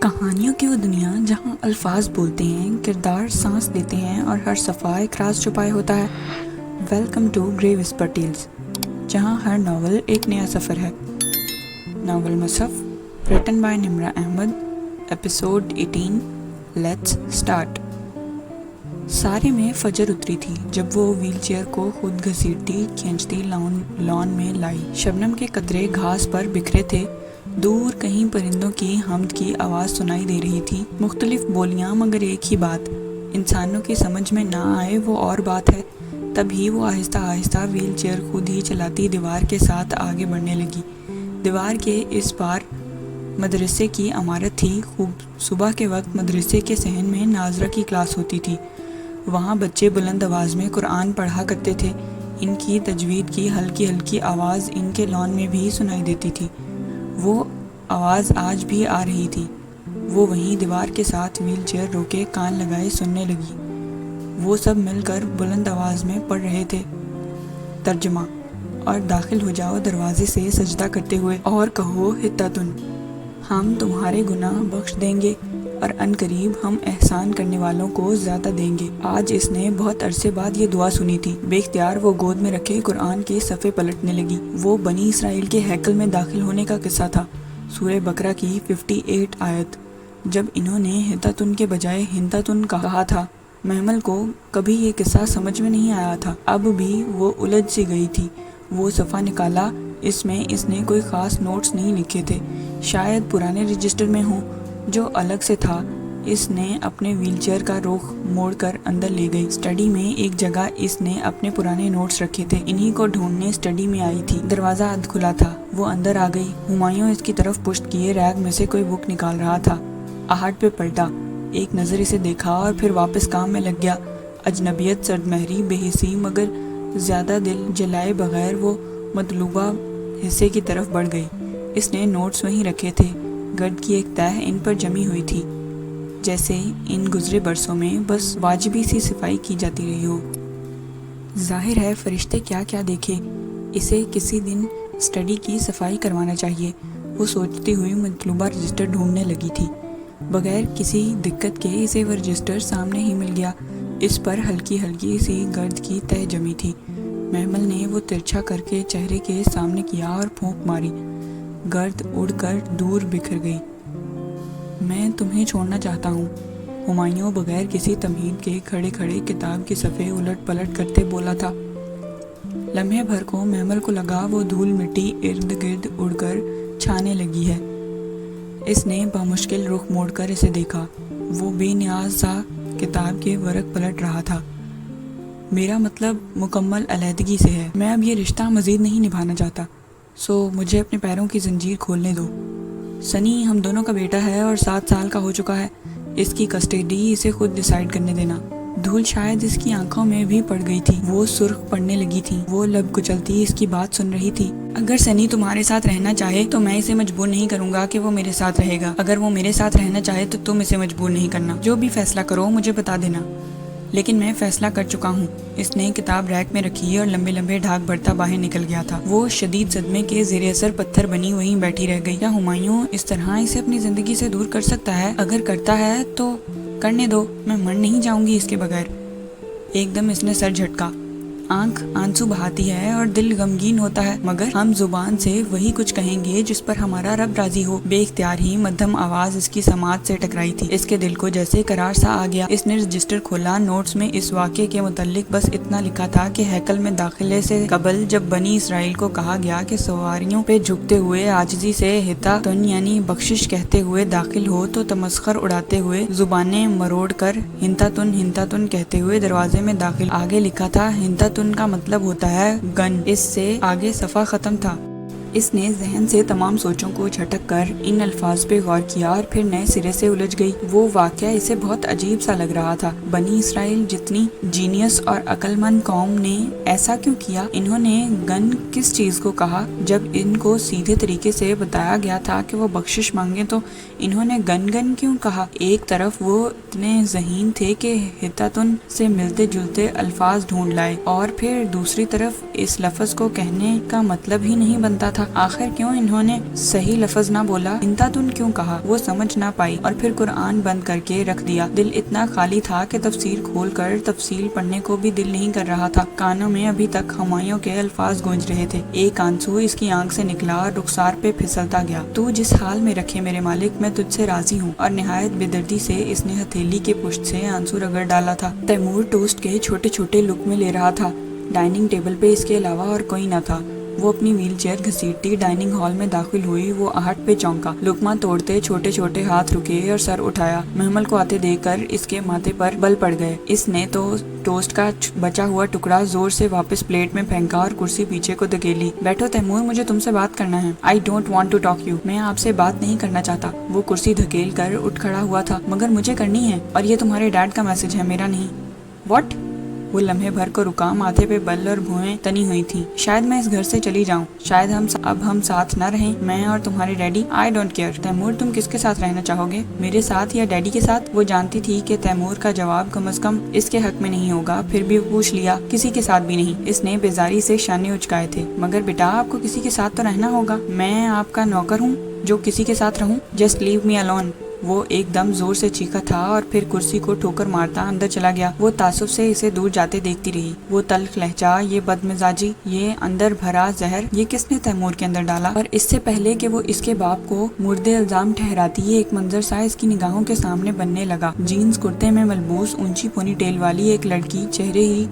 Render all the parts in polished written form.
کہانیوں کی وہ دنیا جہاں الفاظ بولتے ہیں، کردار سانس لیتے ہیں اور ہر صفحہ ایک راز چھپائے ہوتا ہے۔ Welcome to grey whisper tales, جہاں ہر ناول ایک نیا سفر ہے۔ Novel Mushaf written by Nimra Ahmed, episode 18، let's start. سارے میں فجر اتری تھی جب وہ ویل چیئر کو خود گھسیٹتی کھینچتی لان میں لائی۔ شبنم کے قطرے گھاس پر بکھرے تھے، دور کہیں پرندوں کی حمد کی آواز سنائی دے رہی تھی، مختلف بولیاں مگر ایک ہی بات۔ انسانوں کی سمجھ میں نہ آئے وہ اور بات ہے۔ تبھی وہ آہستہ آہستہ ویل چیئر خود ہی چلاتی دیوار کے ساتھ آگے بڑھنے لگی۔ دیوار کے اس پار مدرسے کی عمارت تھی۔ صبح کے وقت مدرسے کے صحن میں ناظرہ کی کلاس ہوتی تھی۔ وہاں بچے بلند آواز میں قرآن پڑھا کرتے تھے۔ ان کی تجوید کی ہلکی ہلکی آواز ان کے لان میں بھی سنائی دیتی تھی۔ وہ آواز آج بھی آ رہی تھی۔ وہ وہیں دیوار کے ساتھ ویل چیئر روکے کان لگائے سننے لگی۔ وہ سب مل کر بلند آواز میں پڑھ رہے تھے، ترجمہ: اور داخل ہو جاؤ دروازے سے سجدہ کرتے ہوئے اور کہو حطۃ، ہم تمہارے گناہ بخش دیں گے اور ان قریب ہم احسان کرنے والوں کو زیادہ دیں گے۔ آج اس نے بہت عرصے بعد یہ دعا سنی تھی۔ بے اختیار وہ گود میں رکھے قرآن کے صفحے پلٹنے لگی۔ وہ بنی اسرائیل کے ہیکل میں داخل ہونے کا قصہ تھا، سورہ بقرہ کی 58 آیت۔ جب انہوں نے حطۃ کے بجائے حنطۃ کہا تھا، محمل کو کبھی یہ قصہ سمجھ میں نہیں آیا تھا۔ اب بھی وہ الجھ سی گئی تھی۔ وہ صفحہ نکالا، اس میں اس نے کوئی خاص نوٹس نہیں لکھے تھے، شاید پرانے رجسٹر میں ہوں جو الگ سے تھا۔ اس نے اپنے ویل چیئر کا رخ موڑ کر اندر لے گئی۔ اسٹڈی میں ایک جگہ اس نے اپنے پرانے نوٹس رکھے تھے، انہی کو ڈھونڈنے اسٹڈی میں آئی تھی۔ دروازہ ادھ کھلا تھا، وہ اندر آ گئی۔ ہمایوں اس کی طرف پشت کیے ریک میں سے کوئی بک نکال رہا تھا۔ آہٹ پہ پلٹا، ایک نظر اسے دیکھا اور پھر واپس کام میں لگ گیا۔ اجنبیت، سرد مہری، بے حسی مگر زیادہ دل جلائے بغیر وہ مطلوبہ حصے کی طرف بڑھ گئی۔ اس نے نوٹس وہیں رکھے تھے، گرد کی ایک تہہ ان پر جمی ہوئی تھی، جیسے ان گزرے برسوں میں بس واجبی سی صفائی کی جاتی رہی ہو۔ ظاہر ہے فرشتے کیا کیا دیکھے، اسے کسی دن اسٹڈی کی صفائی کروانا چاہیے۔ وہ سوچتی ہوئی مطلوبہ رجسٹر ڈھونڈنے لگی تھی۔ بغیر کسی دقت کے اسے وہ رجسٹر سامنے ہی مل گیا۔ اس پر ہلکی ہلکی سی گرد کی تہہ جمی تھی۔ محمل نے وہ ترچھا کر کے چہرے کے سامنے کیا اور پھونک ماری۔ گرد اڑ کر دور بکھر گئی۔ میں تمہیں چھوڑنا چاہتا ہوں، ہمایوں بغیر کسی تمہید کے کھڑے کھڑے کتاب کے صفحے الٹ پلٹ کرتے بولا تھا۔ لمحے بھر کو محمل کو لگا وہ دھول مٹی ارد گرد اڑ کر چھانے لگی ہے۔ اس نے بامشکل رخ موڑ کر اسے دیکھا۔ وہ بے نیاز سا کتاب کے ورق پلٹ رہا تھا۔ میرا مطلب مکمل علیحدگی سے ہے۔ میں اب یہ رشتہ مزید نہیں نبھانا چاہتا، سو مجھے اپنے پیروں کی زنجیر کھولنے دو۔ سنی ہم دونوں کا بیٹا ہے اور 7 سال کا ہو چکا ہے۔ اس کی کسٹڈی اسے خود ڈیسائیڈ کرنے دینا۔ دھول شاید اس کی آنکھوں میں بھی پڑ گئی تھی، وہ سرخ پڑنے لگی تھی۔ وہ لب کچلتی اس کی بات سن رہی تھی۔ اگر سنی تمہارے ساتھ رہنا چاہے تو میں اسے مجبور نہیں کروں گا کہ وہ میرے ساتھ رہے گا۔ اگر وہ میرے ساتھ رہنا چاہے تو تم اسے مجبور نہیں کرنا۔ جو بھی فیصلہ کرو مجھے بتا دینا۔ لیکن میں فیصلہ کر چکا ہوں۔ اس نے کتاب ریک میں رکھی اور لمبے لمبے ڈھاک بھرتا باہر نکل گیا تھا۔ وہ شدید صدمے کے زیر اثر پتھر بنی وہیں بیٹھی رہ گئی۔ کیا ہمایوں اس طرح اسے اپنی زندگی سے دور کر سکتا ہے؟ اگر کرتا ہے تو کرنے دو، میں مر نہیں جاؤں گی اس کے بغیر۔ ایک دم اس نے سر جھٹکا۔ آنکھ آنسو بہاتی ہے اور دل غمگین ہوتا ہے، مگر ہم زبان سے وہی کچھ کہیں گے جس پر ہمارا رب راضی ہو۔ بے اختیار ہی مدھم آواز اس کی سماعت سے ٹکرائی تھی۔ اس کے دل کو جیسے قرار سا آ گیا۔ اس نے رجسٹر کھولا۔ نوٹس میں اس واقعے کے متعلق بس اتنا لکھا تھا کہ ہیکل میں داخلے سے قبل جب بنی اسرائیل کو کہا گیا کہ سواریوں پہ جھکتے ہوئے عاجزی سے حطۃ یعنی بخشش کہتے ہوئے داخل ہو تو تمسخر اڑاتے ہوئے زبانیں مروڑ کر حنطۃ حنطۃ کہتے ہوئے دروازے میں داخل۔ آگے لکھا تھا حنطۃ کا مطلب ہوتا ہے گن۔ اس سے آگے صفحہ ختم تھا۔ اس نے ذہن سے تمام سوچوں کو جھٹک کر ان الفاظ پہ غور کیا اور پھر نئے سرے سے الجھ گئی۔ وہ واقعہ اسے بہت عجیب سا لگ رہا تھا۔ بنی اسرائیل جتنی جینیس اور عقل مند قوم نے ایسا کیوں کیا؟ انہوں نے گن کس چیز کو کہا؟ جب ان کو سیدھے طریقے سے بتایا گیا تھا کہ وہ بخشش مانگیں تو انہوں نے گن کیوں کہا؟ ایک طرف وہ اتنے ذہین تھے کہ حطۃ سے ملتے جلتے الفاظ ڈھونڈ لائے اور پھر دوسری طرف اس لفظ کو کہنے کا مطلب ہی نہیں بنتا تھا۔ تھا، آخر کیوں انہوں نے صحیح لفظ نہ بولا، انتاتن کیوں کہا، وہ سمجھ نہ پائی اور پھر قرآن بند کر کے رکھ دیا۔ دل اتنا خالی تھا کہ تفسیر کھول کر تفصیل پڑھنے کو بھی دل نہیں کر رہا تھا۔ کانوں میں ابھی تک ہمایوں کے الفاظ گونج رہے تھے۔ ایک آنسو اس کی آنکھ سے نکلا اور رخسار پہ پھسلتا گیا۔ تو جس حال میں رکھے میرے مالک، میں تجھ سے راضی ہوں۔ اور نہایت بے دردی سے اس نے ہتھیلی کے پشت سے آنسو رگڑ ڈالا تھا۔ تیمور ٹوسٹ کے چھوٹے چھوٹے لقمے لے رہا تھا۔ ڈائننگ ٹیبل پہ اس کے علاوہ اور کوئی نہ تھا۔ وہ اپنی ویل چیئر گھسیٹتی ڈائننگ ہال میں داخل ہوئی۔ وہ آہٹ پہ چونکا، لقمہ توڑتے چھوٹے چھوٹے ہاتھ رکے اور سر اٹھایا۔ محمل کو آتے دیکھ کر اس کے ماتھے پر بل پڑ گئے۔ اس نے تو ٹوسٹ کا بچا ہوا ٹکڑا زور سے واپس پلیٹ میں پھینکا اور کرسی پیچھے کو دھکیلی۔ بیٹھو تیمور، مجھے تم سے بات کرنا ہے۔ I don't want to talk you۔ میں آپ سے بات نہیں کرنا چاہتا۔ وہ کرسی دھکیل کر اٹھ کھڑا ہوا تھا۔ مگر مجھے کرنی ہے، اور یہ تمہارے ڈیڈ کا میسج ہے، میرا نہیں۔ What؟ وہ لمحے بھر کو رکا، ماتھے پہ بل اور بھویں تنی ہوئی تھیں۔ شاید میں اس گھر سے چلی جاؤں، شاید اب ہم ساتھ نہ رہیں، میں اور تمہارے daddy. I don't care۔ Timur, تم کس کے ساتھ رہنا چاہو گے، میرے ساتھ یا ڈیڈی کے ساتھ؟ وہ جانتی تھی کہ تیمور کا جواب کم از کم اس کے حق میں نہیں ہوگا، پھر بھی پوچھ لیا، کسی کے ساتھ بھی نہیں۔ اس نے بیزاری سے شانے اچکائے تھے۔ مگر بیٹا، آپ کو کسی کے ساتھ تو رہنا ہوگا۔ میں آپ کا نوکر ہوں جو کسی کے ساتھ رہوں؟ Just leave me alone۔ وہ ایک دم زور سے چیخا تھا اور پھر کرسی کو ٹھوکر مارتا اندر چلا گیا۔ وہ تعصب سے اسے دور جاتے دیکھتی رہی۔ وہ تلخ لہجہ، یہ بدمزاجی، یہ اندر بھرا زہر، یہ کس نے تیمور کے اندر ڈالا؟ اور اس سے پہلے کہ وہ اس کے باپ کو مرد الزام ٹھہراتی، یہ ایک منظر سا اس کی نگاہوں کے سامنے بننے لگا۔ جینز کرتے میں ملبوس اونچی پونی ٹیل والی ایک لڑکی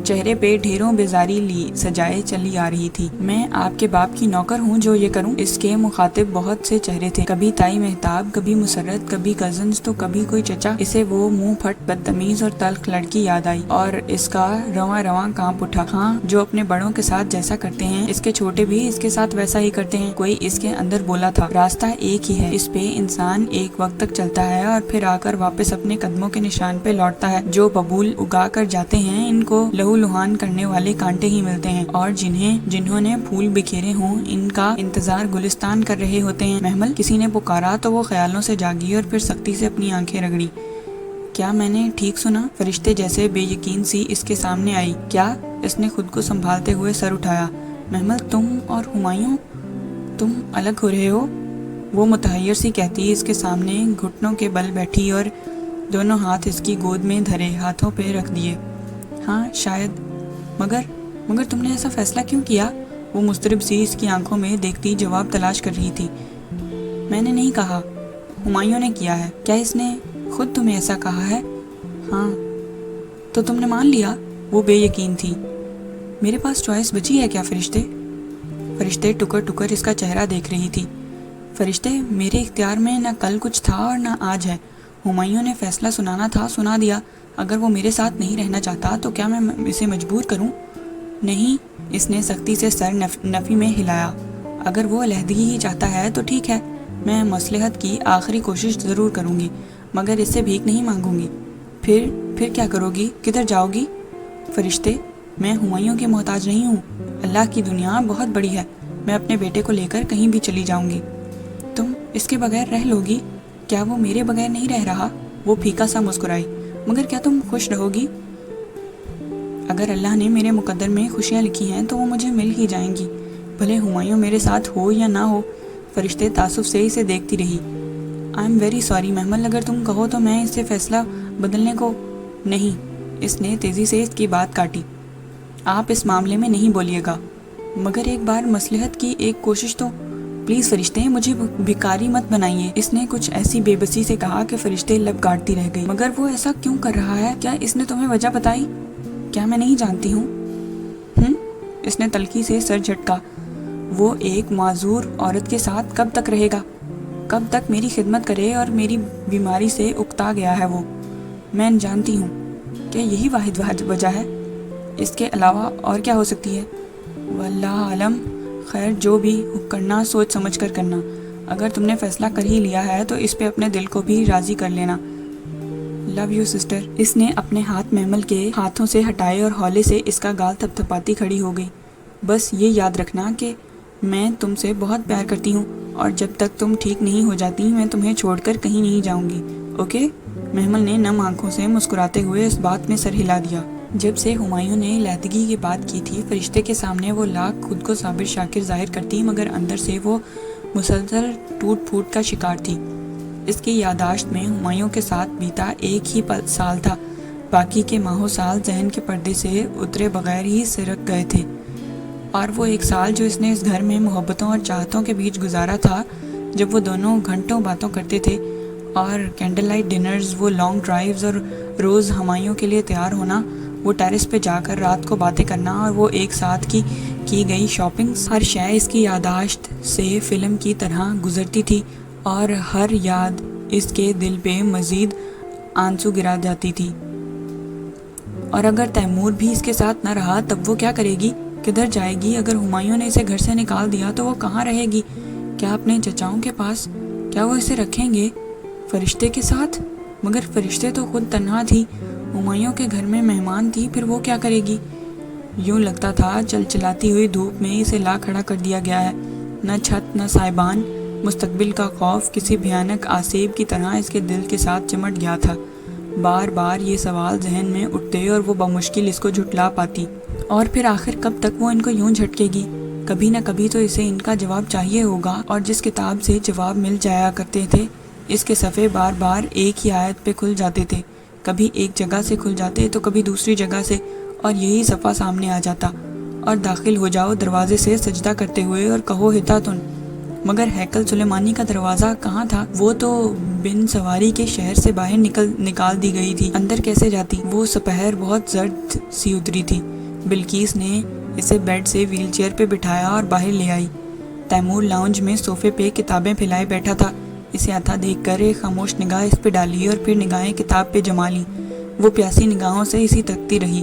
چہرے پہ ڈھیروں بیزاری لی سجائے چلی آ رہی تھی۔ میں آپ کے باپ کی نوکر ہوں جو یہ کروں؟ اس کے مخاطب بہت سے چہرے تھے، کبھی تائی مہتاب، کبھی مسرت، کبھی کزنز، تو کبھی کوئی چچا۔ اسے وہ منہ پھٹ بدتمیز اور تلخ لڑکی یاد آئی اور اس کا رواں رواں کانپ اٹھا۔ ہاں، جو اپنے بڑوں کے ساتھ جیسا کرتے ہیں، اس کے چھوٹے بھی اس کے ساتھ ویسا ہی کرتے ہیں۔ کوئی اس کے اندر بولا تھا، راستہ ایک ہی ہے، اس پہ انسان ایک وقت تک چلتا ہے اور پھر آ کر واپس اپنے قدموں کے نشان پہ لوٹتا ہے۔ جو ببول اگا کر جاتے ہیں، ان کو لہو لہان کرنے والے کانٹے ہی ملتے ہیں، اور جنہوں نے پھول بکھیرے ہوں، ان کا انتظار گلستان کر رہے ہوتے ہیں۔ محمل، کسی نے پکارا تو وہ خیالوں سے جاگی اور پھر سختی سے اپنی آنکھیں رگڑی۔ کیا میں نے ٹھیک سنا؟ فرشتے جیسے بے یقین سی اس کے سامنے آئی۔ کیا؟ اس نے خود کو سنبھالتے ہوئے سر اٹھایا۔ محمل، تم اور ہمایوں، تم الگ ہو رہے ہو؟ وہ متحیر سی کہتی اس کے سامنے گھٹنوں کے بل بیٹھی اور دونوں ہاتھ اس کی گود میں دھرے ہاتھوں پہ رکھ دیے۔ ہاں شاید، مگر تم نے ایسا فیصلہ کیوں کیا؟ وہ مضطرب سی اس کی آنکھوں میں دیکھتی جواب تلاش کر رہی تھی۔ میں نے نہیں کہا، ہمایوں نے کیا ہے۔ کیا اس نے خود تمہیں ایسا کہا ہے؟ ہاں۔ تو تم نے مان لیا؟ وہ بے یقین تھی۔ میرے پاس چوائس بچی ہے کیا فرشتے ٹکر ٹکر اس کا چہرہ دیکھ رہی تھی۔ فرشتے، میرے اختیار میں نہ کل کچھ تھا اور نہ آج ہے۔ ہمایوں نے فیصلہ سنانا تھا، سنا دیا۔ اگر وہ میرے ساتھ نہیں رہنا چاہتا تو کیا میں اسے مجبور کروں؟ نہیں، اس نے سختی سے سر نفی میں ہلایا۔ اگر وہ علیحدگی ہی چاہتا ہے تو ٹھیک ہے، میں مصلحت کی آخری کوشش ضرور کروں گی، مگر اس سے بھیک نہیں مانگوں گی۔ پھر کیا کرو گی؟ کدھر جاؤ گی؟ فرشتے، میں ہمایوں کی محتاج نہیں ہوں۔ اللہ کی دنیا بہت بڑی ہے، میں اپنے بیٹے کو لے کر کہیں بھی چلی جاؤں گی۔ تم اس کے بغیر رہ لوگی؟ کیا وہ میرے بغیر نہیں رہ رہا؟ وہ پھیکا سا مسکرائی۔ مگر کیا تم خوش رہو گی؟ اگر اللہ نے میرے مقدر میں خوشیاں لکھی ہیں تو وہ مجھے مل ہی جائیں گی، بھلے ہمایوں میرے ساتھ ہو یا نہ ہو۔ فرشتے تعصب سے اسے دیکھتی رہی۔ آئی ایم ویری سوری محمل، اگر تم کہو تو میں اس سے فیصلہ بدلنے کو نہیں۔ اس نے تیزی سے اس کی بات کاٹی۔ آپ اس معاملے میں نہیں بولیے گا، مگر ایک بار مصلحت کی ایک کوشش تو۔ پلیز فرشتے، مجھے بھکاری مت بنائیے۔ اس نے کچھ ایسی بے بسی سے کہا کہ فرشتے لب گاڑتی رہ گئی۔ مگر وہ ایسا کیوں کر رہا ہے؟ کیا اس نے تمہیں وجہ بتائی؟ کیا میں نہیں جانتی ہوں؟ اس نے تلخی سے سر جھٹکا۔ وہ ایک معذور عورت کے ساتھ کب تک رہے گا؟ کب تک میری خدمت کرے؟ اور میری بیماری سے اکتا گیا ہے وہ، میں جانتی ہوں۔ کیا یہی واحد وجہ ہے؟ اس کے علاوہ اور کیا ہو سکتی ہے؟ واللہ عالم۔ خیر، جو بھی کرنا سوچ سمجھ کر کرنا۔ اگر تم نے فیصلہ کر ہی لیا ہے تو اس پہ اپنے دل کو بھی راضی کر لینا۔ Love you sister. اس نے اپنے ہاتھ محمل کے ہاتھوں سے ہٹائے اور ہولے سے اس کا گال تھپ تھپاتی کھڑی ہو گئی۔ بس یہ یاد رکھنا کہ میں تم سے بہت پیار کرتی ہوں، اور جب تک تم ٹھیک نہیں ہو جاتی میں تمہیں چھوڑ کر کہیں نہیں جاؤں گی، اوکے؟ محمل نے نم آنکھوں سے مسکراتے ہوئے اس بات میں سر ہلا دیا۔ جب سے ہمایوں نے علیحدگی کی بات کی تھی، فرشتے کے سامنے وہ لاکھ خود کو صابر شاکر ظاہر کرتی، مگر اندر سے وہ مسلسل ٹوٹ پھوٹ کا شکار تھی۔ اس کی یادداشت میں ہمایوں کے ساتھ بیتا ایک ہی سال تھا، باقی کے ماہ و سال ذہن کے پردے سے اترے بغیر ہی سرک گئے تھے، اور وہ ایک سال جو اس نے اس گھر میں محبتوں اور چاہتوں کے بیچ گزارا تھا، جب وہ دونوں گھنٹوں باتوں کرتے تھے، اور کینڈل لائٹ ڈنرز، وہ لانگ ڈرائیوز، اور روز ہمایوں کے لیے تیار ہونا، وہ ٹیرس پہ جا کر رات کو باتیں کرنا، اور وہ ایک ساتھ کی گئی شاپنگز، ہر شے اس کی یادداشت سے فلم کی طرح گزرتی تھی، اور ہر یاد اس کے دل پہ مزید آنسو گرا جاتی تھی۔ اور اگر تیمور بھی اس کے ساتھ نہ رہا تب وہ کیا کرے گی؟ کدھر جائے گی؟ اگر ہمایوں نے اسے گھر سے نکال دیا تو وہ کہاں رہے گی؟ کیا اپنے چچاؤں کے پاس؟ کیا وہ اسے رکھیں گے فرشتے کے ساتھ؟ مگر فرشتے تو خود تنہا تھی، ہمایوں کے گھر میں مہمان تھی، پھر وہ کیا کرے گی؟ یوں لگتا تھا چلچلاتی ہوئی دھوپ میں اسے لا کھڑا کر دیا گیا ہے، نہ چھت نہ سائبان، مستقبل کا خوف کسی بھیانک آسیب کی طرح اس کے دل کے ساتھ چمٹ گیا تھا۔ بار بار یہ سوال ذہن میں اٹھتے اور وہ بمشکل اس کو جھٹلا پاتی، اور پھر آخر کب تک وہ ان کو یوں جھٹکے گی؟ کبھی نہ کبھی تو اسے ان کا جواب چاہیے ہوگا، اور جس کتاب سے جواب مل جایا کرتے تھے، اس کے صفحے بار بار ایک ہی آیت پہ کھل جاتے تھے، کبھی ایک جگہ سے کھل جاتے تو کبھی دوسری جگہ سے، اور یہی صفحہ سامنے آ جاتا، اور داخل ہو جاؤ دروازے سے سجدہ کرتے ہوئے اور کہو ہتاتن۔ مگر ہیکل سلیمانی کا دروازہ کہاں تھا؟ وہ تو بن سواری کے شہر سے باہر نکال دی گئی تھی، اندر کیسے جاتی؟ وہ سپہر بہت زرد سی اتری تھی۔ بلقیس نے اسے بیڈ سے ویل چیئر پہ بٹھایا اور باہر لے آئی۔ تیمور لاؤنج میں صوفے پہ کتابیں پھیلائے بیٹھا تھا، اسے آتا دیکھ کر ایک خاموش نگاہ اس پہ ڈالی اور پھر نگاہیں کتاب پہ جما لیں۔ وہ پیاسی نگاہوں سے اسی تکتی رہی،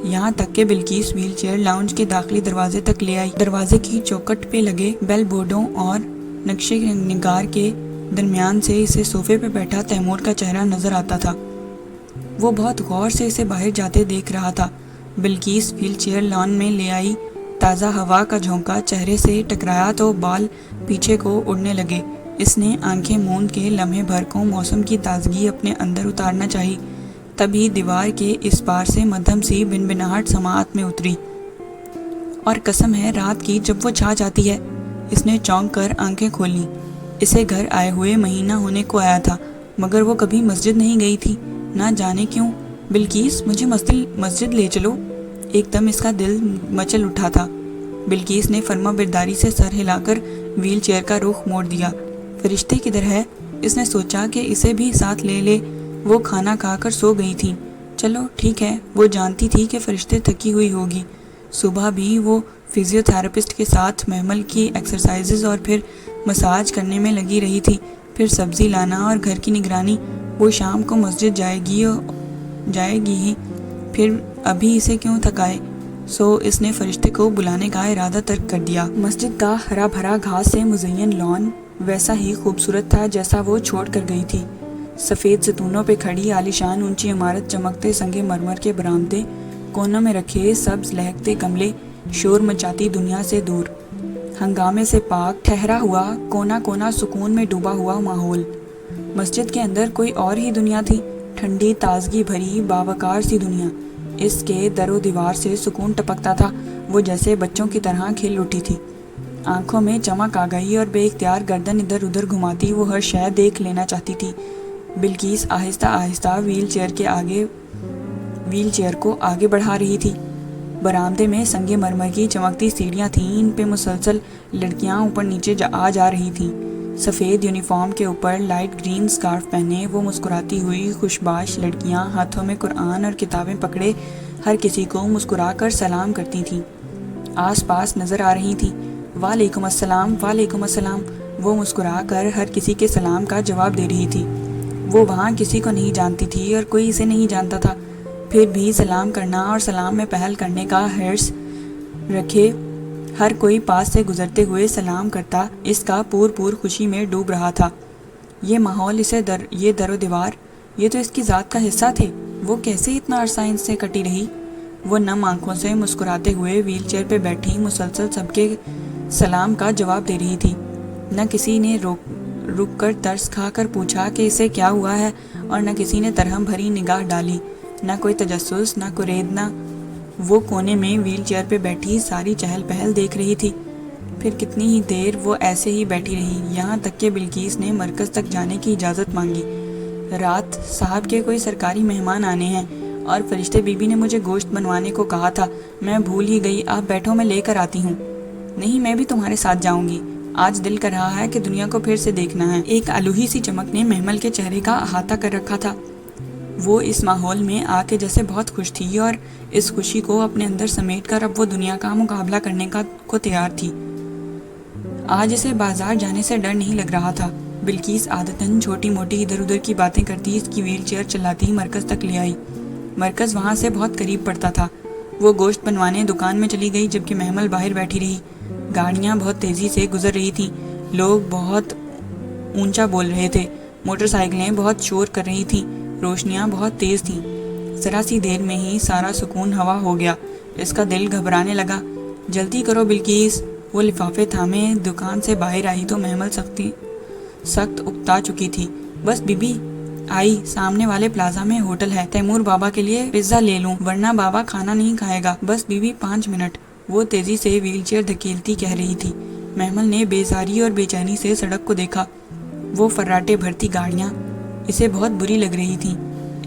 یہاں تک کہ بلقیس ویل چیئر لاؤنج کے داخلی دروازے تک لے آئی۔ دروازے کی چوکھٹ پہ لگے بیل بورڈوں اور نقشے نگار کے درمیان سے اسے صوفے پہ بیٹھا تیمور کا چہرہ نظر آتا تھا۔ وہ بہت غور سے اسے باہر جاتے دیکھ رہا تھا۔ بلقیس ویل چیئر لان میں لے آئی، تازہ ہوا کا جھونکا چہرے سے ٹکرایا تو بال پیچھے کو اڑنے لگے۔ اس نے آنکھیں موند کے لمحے بھر کو موسم کی تازگی اپنے اندر اتارنا چاہی، تبھی دیوار کے اس پار سے مدھم سی بنبناہٹ سماعت میں اتری، اور قسم ہے رات کی جب وہ چھا جاتی ہے۔ اس نے چونک کر آنکھیں کھولیں۔ اسے گھر آئے ہوئے مہینہ ہونے کو آیا تھا، مگر وہ کبھی مسجد نہیں گئی تھی، نہ جانے کیوں۔ بلقیس مجھے مسجد لے چلو، ایک دم اس کا دل مچل اٹھا تھا۔ بلقیس نے فرما برداری سے سر ہلا کر ویل چیئر کا رخ موڑ دیا۔ فرشتے کدھر ہے؟ اس نے سوچا کہ اسے بھی ساتھ لے لے، وہ کھانا کھا کر سو گئی تھی۔ چلو ٹھیک ہے، وہ جانتی تھی کہ فرشتے تھکی ہوئی ہوگی۔ صبح بھی وہ فزیو تھراپسٹ کے ساتھ محمل کی ایکسرسائزز اور پھر مساج کرنے میں لگی رہی تھی، پھر سبزی لانا اور گھر کی نگرانی۔ وہ شام کو مسجد جائے گی ہی، پھر ابھی اسے کیوں تھکائے؟ سو اس نے فرشتے کو بلانے کا ارادہ ترک کر دیا۔ مسجد کا ہرا بھرا گھاس سے مزین لان ویسا ہی خوبصورت تھا جیسا وہ چھوڑ کر گئی تھی۔ سفید ستونوں پہ کھڑی عالیشان اونچی عمارت، چمکتے سنگ مرمر کے برآمدے، کونوں میں رکھے سبز لہکتے گملے، شور مچاتی دنیا سے دور، ہنگامے سے پاک ٹھہرا ہوا کونا کونا سکون میں ڈوبا ہوا ماحول۔ مسجد کے اندر کوئی اور ہی دنیا تھی، ٹھنڈی تازگی بھری باوقار سی دنیا۔ اس کے در و دیوار سے سکون ٹپکتا تھا، وہ جیسے بچوں کی طرح کھل اٹھی تھی۔ آنکھوں میں چمک آ گئی اور بے اختیار گردن ادھر ادھر گھماتی وہ ہر شے دیکھ لینا چاہتی تھی۔ بلقیس آہستہ آہستہ ویل چیئر کو آگے بڑھا رہی تھی۔ برآمدے میں سنگ مرمر کی چمکتی سیڑھیاں تھیں، ان پہ مسلسل لڑکیاں اوپر نیچے جا رہی تھیں۔ سفید یونیفارم کے اوپر لائٹ گرین سکارف پہنے وہ مسکراتی ہوئی خوشباش لڑکیاں ہاتھوں میں قرآن اور کتابیں پکڑے ہر کسی کو مسکرا کر سلام کرتی تھیں، آس پاس نظر آ رہی تھیں۔ وعلیکم السلام، وعلیکم السلام، وہ مسکرا کر ہر کسی کے سلام کا جواب دے رہی تھی۔ وہ وہاں کسی کو نہیں جانتی تھی اور کوئی اسے نہیں جانتا تھا، پھر بھی سلام کرنا اور سلام میں پہل کرنے کا حرص رکھے ہر کوئی پاس سے گزرتے ہوئے سلام کرتا، اس کا پور خوشی میں ڈوب رہا تھا۔ یہ ماحول، یہ در و دیوار، یہ تو اس کی ذات کا حصہ تھے۔ وہ کیسے اتنا عرصہ ان سے کٹی رہی؟ وہ نم آنکھوں سے مسکراتے ہوئے ویل چیئر پہ بیٹھی مسلسل سب کے سلام کا جواب دے رہی تھی۔ نہ کسی نے رک کر ترس کھا کر پوچھا کہ اسے کیا ہوا ہے، اور نہ کسی نے ترہم بھری نگاہ ڈالی۔ نہ کوئی تجسس، نہ کوریدنا۔ وہ کونے میں ویل چیئر پہ بیٹھی ساری چہل پہل دیکھ رہی تھی۔ پھر کتنی ہی دیر وہ ایسے ہی بیٹھی رہی، یہاں تک کہ بلقیس نے مرکز تک جانے کی اجازت مانگی۔ رات صاحب کے کوئی سرکاری مہمان آنے ہیں اور فرشتے بی بی نے مجھے گوشت بنوانے کو کہا تھا، میں بھول ہی گئی۔ آپ بیٹھو، میں لے کر آتی ہوں۔ نہیں، میں بھی تمہارے ساتھ جاؤں گی، آج دل کر رہا ہے کہ دنیا کو پھر سے دیکھنا ہے۔ ایک الوہی سی چمک نے محمل کے چہرے کا احاطہ کر رکھا تھا۔ وہ اس ماحول میں آ کے جیسے بہت خوش تھی اور اس خوشی کو اپنے اندر سمیٹ کر اب وہ دنیا کا مقابلہ کرنے کو تیار تھی۔ آج اسے بازار جانے سے ڈر نہیں لگ رہا تھا۔ بلقیس عادتاً چھوٹی موٹی ادھر ادھر کی باتیں کرتی اس کی ویل چیئر چلاتی مرکز تک لے آئی۔ مرکز وہاں سے بہت قریب پڑتا تھا۔ وہ گوشت بنوانے دکان میں چلی گئی جبکہ محمل باہر بیٹھی رہی۔ گاڑیاں بہت تیزی سے گزر رہی تھیں، لوگ بہت اونچا بول رہے تھے، موٹر سائیکلیں بہت شور کر رہی تھیں، روشنیاں بہت تیز تھیں۔ ذرا سی دیر میں ہی سارا سکون ہوا ہو گیا۔ اس کا دل گھبرانے لگا۔ جلدی کرو بلقیس۔ وہ لفافے تھامے دکان سے باہر آئی تو محمل سخت اکتا چکی تھی۔ بس بی بی آئی، سامنے والے پلازا میں ہوٹل ہے، تیمور بابا کے لیے پیزا لے لوں ورنہ بابا کھانا نہیں کھائے گا۔ بس بی بی 5 منٹ، وہ تیزی سے ویل چیئر دھکیلتی کہہ رہی تھی۔ محمل نے بیزاری اور بے چینی سے سڑک کو دیکھا۔ وہ فراٹے بھرتی گاڑیاں اسے بہت بری لگ رہی تھیں۔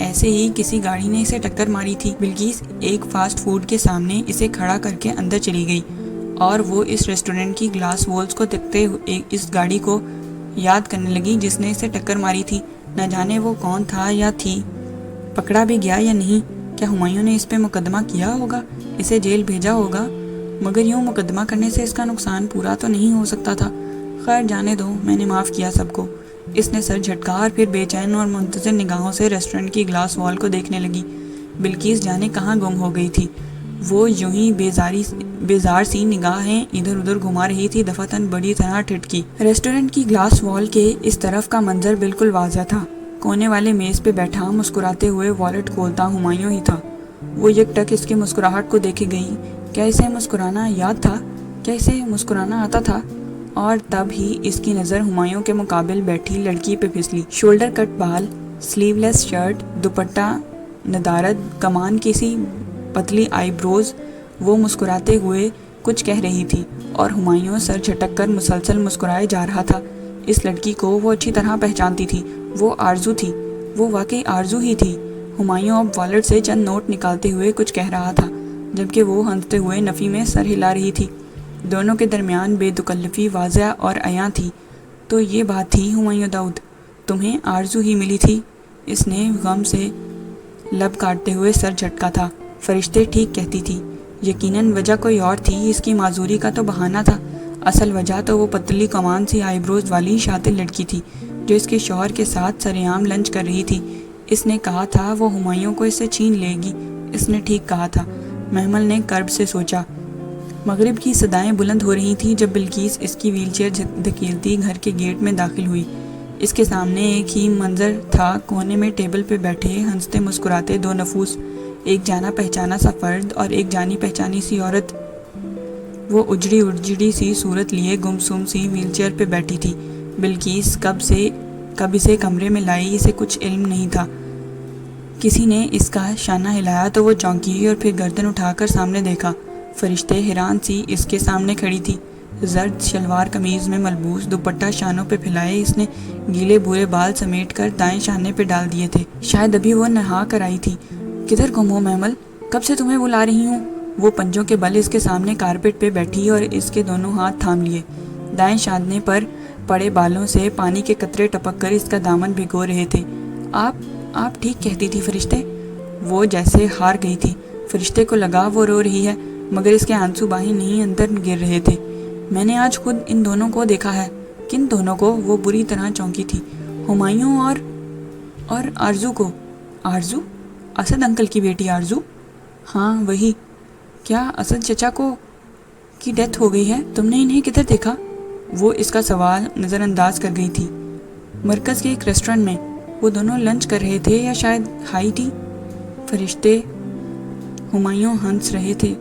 ایسے ہی کسی گاڑی نے اسے ٹکر ماری تھی۔ بلقیس ایک فاسٹ فوڈ کے سامنے اسے کھڑا کر کے اندر چلی گئی اور وہ اس ریسٹورنٹ کی گلاس والز کو دیکھتے ہوئے اس گاڑی کو یاد کرنے لگی جس نے اسے ٹکر ماری تھی۔ نہ جانے وہ کون تھا یا تھی، پکڑا بھی گیا یا نہیں، کیا ہمایوں نے اس پہ مقدمہ کیا ہوگا، اسے جیل بھیجا ہوگا؟ مگر یوں مقدمہ کرنے سے اس کا نقصان پورا تو نہیں ہو سکتا تھا۔ خیر جانے دو، میں نے معاف کیا سب کو۔ اس نے سر جھٹکا اور پھر بے چین اور منتظر نگاہوں سے ریسٹورنٹ کی گلاس وال کو دیکھنے لگی۔ بلقیس جانے کہاں گم ہو گئی تھی۔ وہ یوں ہی بیزار سی نگاہیں ادھر ادھر گھما رہی تھی، دفعتاً بڑی طرح ٹھٹکی۔ ریسٹورنٹ کی گلاس وال کے اس طرف کا منظر بالکل واضح تھا۔ کونے والے میز پہ بیٹھا مسکراتے ہوئے والیٹ کھولتا ہمایوں ہی تھا۔ وہ یک ٹک اس کی مسکراہٹ کو دیکھے گئی۔ کیا اسے مسکرانا یاد تھا؟ کیا اسے مسکرانا آتا تھا؟ اور تب ہی اس کی نظر ہمایوں کے مقابل بیٹھی لڑکی پہ پھسلی۔ شولڈر کٹ بال، سلیو لیس شرٹ، دوپٹہ ندارت، کمان کی سی پتلی آئی بروز۔ وہ مسکراتے ہوئے کچھ کہہ رہی تھی اور ہمایوں سر جھٹک کر مسلسل مسکرائے جا رہا تھا۔ اس لڑکی کو وہ اچھی طرح پہچانتی تھی، وہ آرزو تھی، وہ واقعی آرزو ہی تھی۔ ہمایوں اب والیٹ سے چند نوٹ نکالتے ہوئے کچھ کہہ رہا تھا جبکہ وہ ہنستے ہوئے نفی میں سر ہلا رہی تھی۔ دونوں کے درمیان بے تکلفی واضح اور عیاں تھی۔ تو یہ بات تھی ہمایوں داؤد، تمہیں آرزو ہی ملی تھی؟ اس نے غم سے لب کاٹتے ہوئے سر جھٹکا تھا۔ فرشتے ٹھیک کہتی تھی، یقیناً وجہ کوئی اور تھی، اس کی معذوری کا تو بہانہ تھا۔ اصل وجہ تو وہ پتلی کمان سی آئی بروز والی شاطر لڑکی تھی جو اس کے شوہر کے ساتھ سرعام لنچ کر رہی تھی۔ اس نے کہا تھا وہ ہمایوں کو اس سے چھین لے گی، اس نے ٹھیک کہا تھا۔ محمل نے کرب سے سوچا۔ مغرب کی صدائیں بلند ہو رہی تھیں جب بلقیس اس کی ویل چیئر دھکیلتی گھر کے گیٹ میں داخل ہوئی۔ اس کے سامنے ایک ہی منظر تھا، کونے میں ٹیبل پہ بیٹھے ہنستے مسکراتے دو نفوس، ایک جانا پہچانا سا فرد اور ایک جانی پہچانی سی عورت۔ وہ اجڑی سی صورت لیے گمسم سی ویل چیئر پہ بیٹھی تھی۔ بلقیس کب اسے کمرے میں لائی اسے کچھ علم نہیں تھا۔ کسی نے اس کا شانہ ہلایا تو وہ چونکی اور پھر گردن اٹھا کر سامنے دیکھا۔ فرشتے حیران سی اس کے سامنے کھڑی تھی، زرد شلوار قمیض میں ملبوس، دوپٹہ شانوں پہ پھیلائے اس نے گیلے بورے بال سمیٹ کر دائیں شانے پہ ڈال دیے تھے، شاید ابھی وہ نہا کر آئی تھی۔ کدھر گم ہو محمل؟ کب سے تمہیں بلا رہی ہوں۔ وہ پنجوں کے بل اس کے سامنے کارپیٹ پہ بیٹھی اور اس کے دونوں ہاتھ تھام لیے، دائیں شانے پر پڑے بالوں سے پانی کے قطرے ٹپک کر اس کا دامن بھگو رہے تھے۔ آپ ٹھیک کہتی تھی فرشتے۔ وہ جیسے ہار گئی تھی۔ فرشتے کو لگا وہ رو رہی ہے مگر اس کے آنسو باہی نہیں اندر گر رہے تھے۔ میں نے آج خود ان دونوں کو دیکھا ہے۔ کن دونوں کو؟ وہ بری طرح چونکی تھی۔ ہمایوں اور آرزو کو۔ آرزو؟ اسد انکل کی بیٹی آرزو؟ ہاں وہی۔ کیا اسد چچا کی ڈیتھ ہو گئی ہے؟ تم نے انہیں کدھر دیکھا؟ وہ اس کا سوال نظر انداز کر گئی تھی۔ مرکز کے ایک ریسٹورنٹ میں، وہ دونوں لنچ کر رہے تھے یا شاید ہائی ٹی۔ فرشتے ہمایوں ہنس رہے تھے۔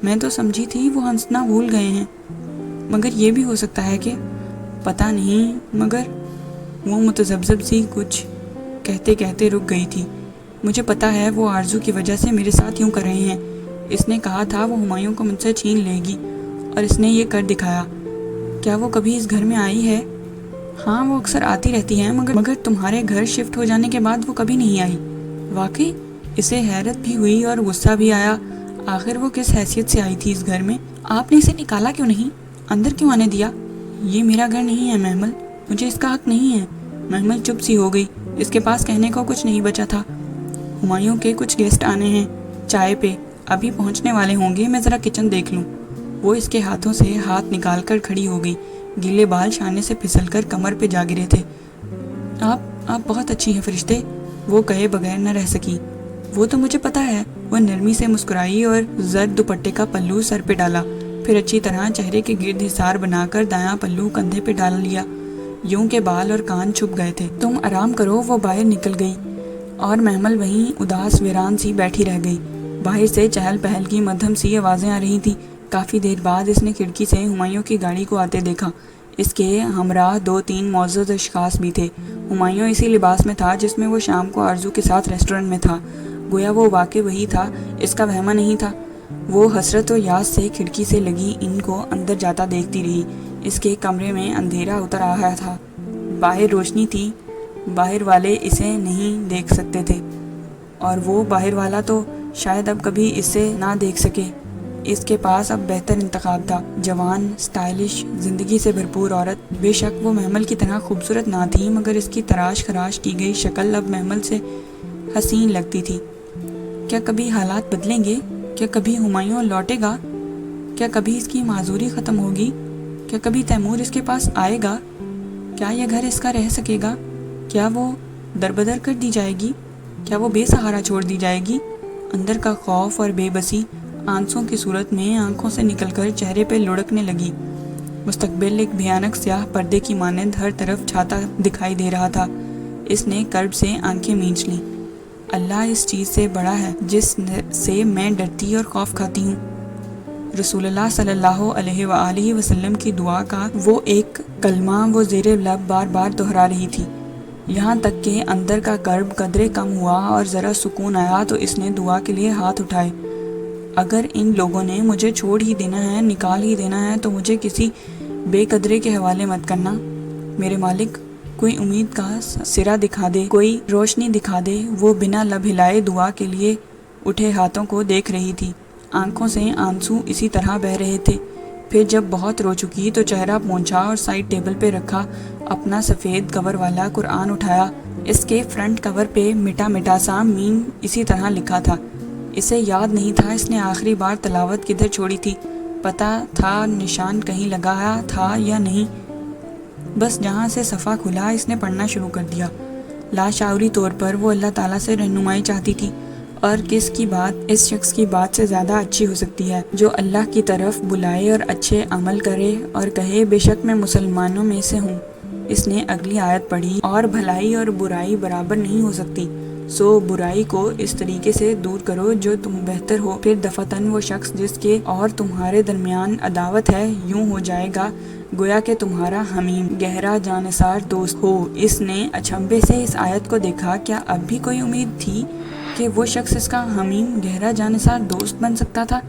میں تو سمجھی تھی وہ ہنسنا بھول گئے ہیں، مگر یہ بھی ہو سکتا ہے کہ پتہ نہیں، مگر وہ متذبذب سی کچھ کہتے کہتے رک گئی تھی۔ مجھے پتا ہے وہ آرزو کی وجہ سے میرے ساتھ یوں کر رہے ہیں۔ اس نے کہا تھا وہ ہمایوں کو مجھ سے چھین لے گی اور اس نے یہ کر دکھایا۔ کیا وہ کبھی اس گھر میں آئی ہے؟ ہاں، وہ اکثر آتی رہتی ہیں، مگر تمہارے گھر شفٹ ہو جانے کے بعد وہ کبھی نہیں آئی۔ واقعی؟ اسے حیرت بھی ہوئی اور غصہ بھی آیا۔ آخر وہ کس حیثیت سے آئی تھی اس گھر میں؟ آپ نے اسے نکالا کیوں نہیں؟ اندر کیوں آنے دیا؟ یہ میرا گھر نہیں ہے محمل، مجھے اس کا حق نہیں ہے۔ محمل چپ سی ہو گئی، اس کے پاس کہنے کو کچھ نہیں بچا تھا۔ ہمایوں کے کچھ گیسٹ آنے ہیں چائے پہ، ابھی پہنچنے والے ہوں گے، میں ذرا کچن دیکھ لوں۔ وہ اس کے ہاتھوں سے ہاتھ نکال کر کھڑی ہو گئی، گیلے بال شانے سے پھسل کر کمر پہ جا گرے تھے۔ آپ بہت اچھی ہیں فرشتے، وہ کہے بغیر نہ رہ سکی۔ وہ تو مجھے پتا ہے۔ وہ نرمی سے مسکرائی اور زرد دوپٹے کا پلو سر پہ ڈالا، پھر اچھی طرح چہرے کے گرد حصار بنا کر دایاں پلو کندھے پہ ڈال لیا، یوں کہ بال اور کان چھپ گئے تھے۔ تم آرام کرو۔ وہ باہر نکل گئی اور محمل وہیں اداس ویران سی بیٹھی رہ گئی۔ باہر سے چہل پہل کی مدھم سی آوازیں آ رہی تھیں۔ کافی دیر بعد اس نے کھڑکی سے ہمایوں کی گاڑی کو آتے دیکھا۔ اس کے ہمراہ 2-3 معزز اشخاص بھی تھے۔ ہمایوں اسی لباس میں تھا جس میں وہ شام کو آرزو کے ساتھ ریسٹورنٹ میں تھا، گویا وہ واقع وہی تھا، اس کا وہمہ نہیں تھا۔ وہ حسرت و یاس سے کھڑکی سے لگی ان کو اندر جاتا دیکھتی رہی۔ اس کے کمرے میں اندھیرا اتر آیا تھا، باہر روشنی تھی، باہر والے اسے نہیں دیکھ سکتے تھے، اور وہ باہر والا تو شاید اب کبھی اسے نہ دیکھ سکے۔ اس کے پاس اب بہتر انتخاب تھا، جوان، سٹائلش، زندگی سے بھرپور عورت۔ بے شک وہ محمل کی طرح خوبصورت نہ تھی، مگر اس کی تراش خراش کی گئی شکل اب محمل سے حسین لگتی تھی۔ کیا کبھی حالات بدلیں گے؟ کیا کبھی ہمایوں لوٹے گا؟ کیا کبھی اس کی معذوری ختم ہوگی؟ کیا کبھی تیمور اس کے پاس آئے گا؟ کیا یہ گھر اس کا رہ سکے گا؟ کیا وہ دربدر کر دی جائے گی؟ کیا وہ بے سہارا چھوڑ دی جائے گی؟ اندر کا خوف اور بے بسی آنسوں کی صورت میں آنکھوں سے نکل کر چہرے پہ لڑکنے لگی۔ مستقبل ایک بھیانک سیاہ پردے کی مانند ہر طرف چھاتا دکھائی دے رہا تھا۔ اس نے کرب سے آنکھیں مینچ لیں۔ اللہ اس چیز سے بڑا ہے جس سے میں ڈرتی اور خوف کھاتی ہوں۔ رسول اللہ صلی اللہ علیہ وآلہ وسلم کی دعا کا وہ ایک کلمہ وہ زیر لب بار بار دہرا رہی تھی، یہاں تک کہ اندر کا کرب قدرے کم ہوا اور ذرا سکون آیا تو اس نے دعا کے لیے ہاتھ اٹھائے۔ اگر ان لوگوں نے مجھے چھوڑ ہی دینا ہے، نکال ہی دینا ہے، تو مجھے کسی بے قدرے کے حوالے مت کرنا۔ میرے مالک، کوئی امید کا سرا دکھا دے، کوئی روشنی دکھا دے۔ وہ بنا لب ہلائے دعا کے لیے اٹھے ہاتھوں کو دیکھ رہی تھی۔ آنکھوں سے آنسو اسی طرح بہہ رہے تھے۔ پھر جب بہت رو چکی تو چہرہ پونچھا اور سائڈ ٹیبل پہ رکھا اپنا سفید کور والا قرآن اٹھایا۔ اس کے فرنٹ کور پہ مٹا مٹا سا میم اسی طرح لکھا تھا۔ اسے یاد نہیں تھا اس نے آخری بار تلاوت کدھر چھوڑی تھی، پتہ تھا نشان کہیں لگایا تھا یا نہیں، بس جہاں سے صفحہ کھلا اس نے پڑھنا شروع کر دیا۔ لاشعوری طور پر وہ اللہ تعالیٰ سے رہنمائی چاہتی تھی، اور کس کی بات اس شخص کی بات سے زیادہ اچھی ہو سکتی ہے جو اللہ کی طرف بلائے اور اچھے عمل کرے اور کہے بے شک میں مسلمانوں میں سے ہوں۔ اس نے اگلی آیت پڑھی، اور بھلائی اور برائی برابر نہیں ہو سکتی، سو برائی کو اس طریقے سے دور کرو جو تم بہتر ہو۔ پھر دفعتاً وہ شخص جس کے اور تمہارے درمیان عداوت ہے یوں ہو جائے گا گویا کہ تمہارا حمیم گہرا جانسار دوست ہو۔ اس نے اچنبھے سے اس آیت کو دیکھا۔ کیا اب بھی کوئی امید تھی کہ وہ شخص اس کا حمیم گہرا جانسار دوست بن سکتا تھا؟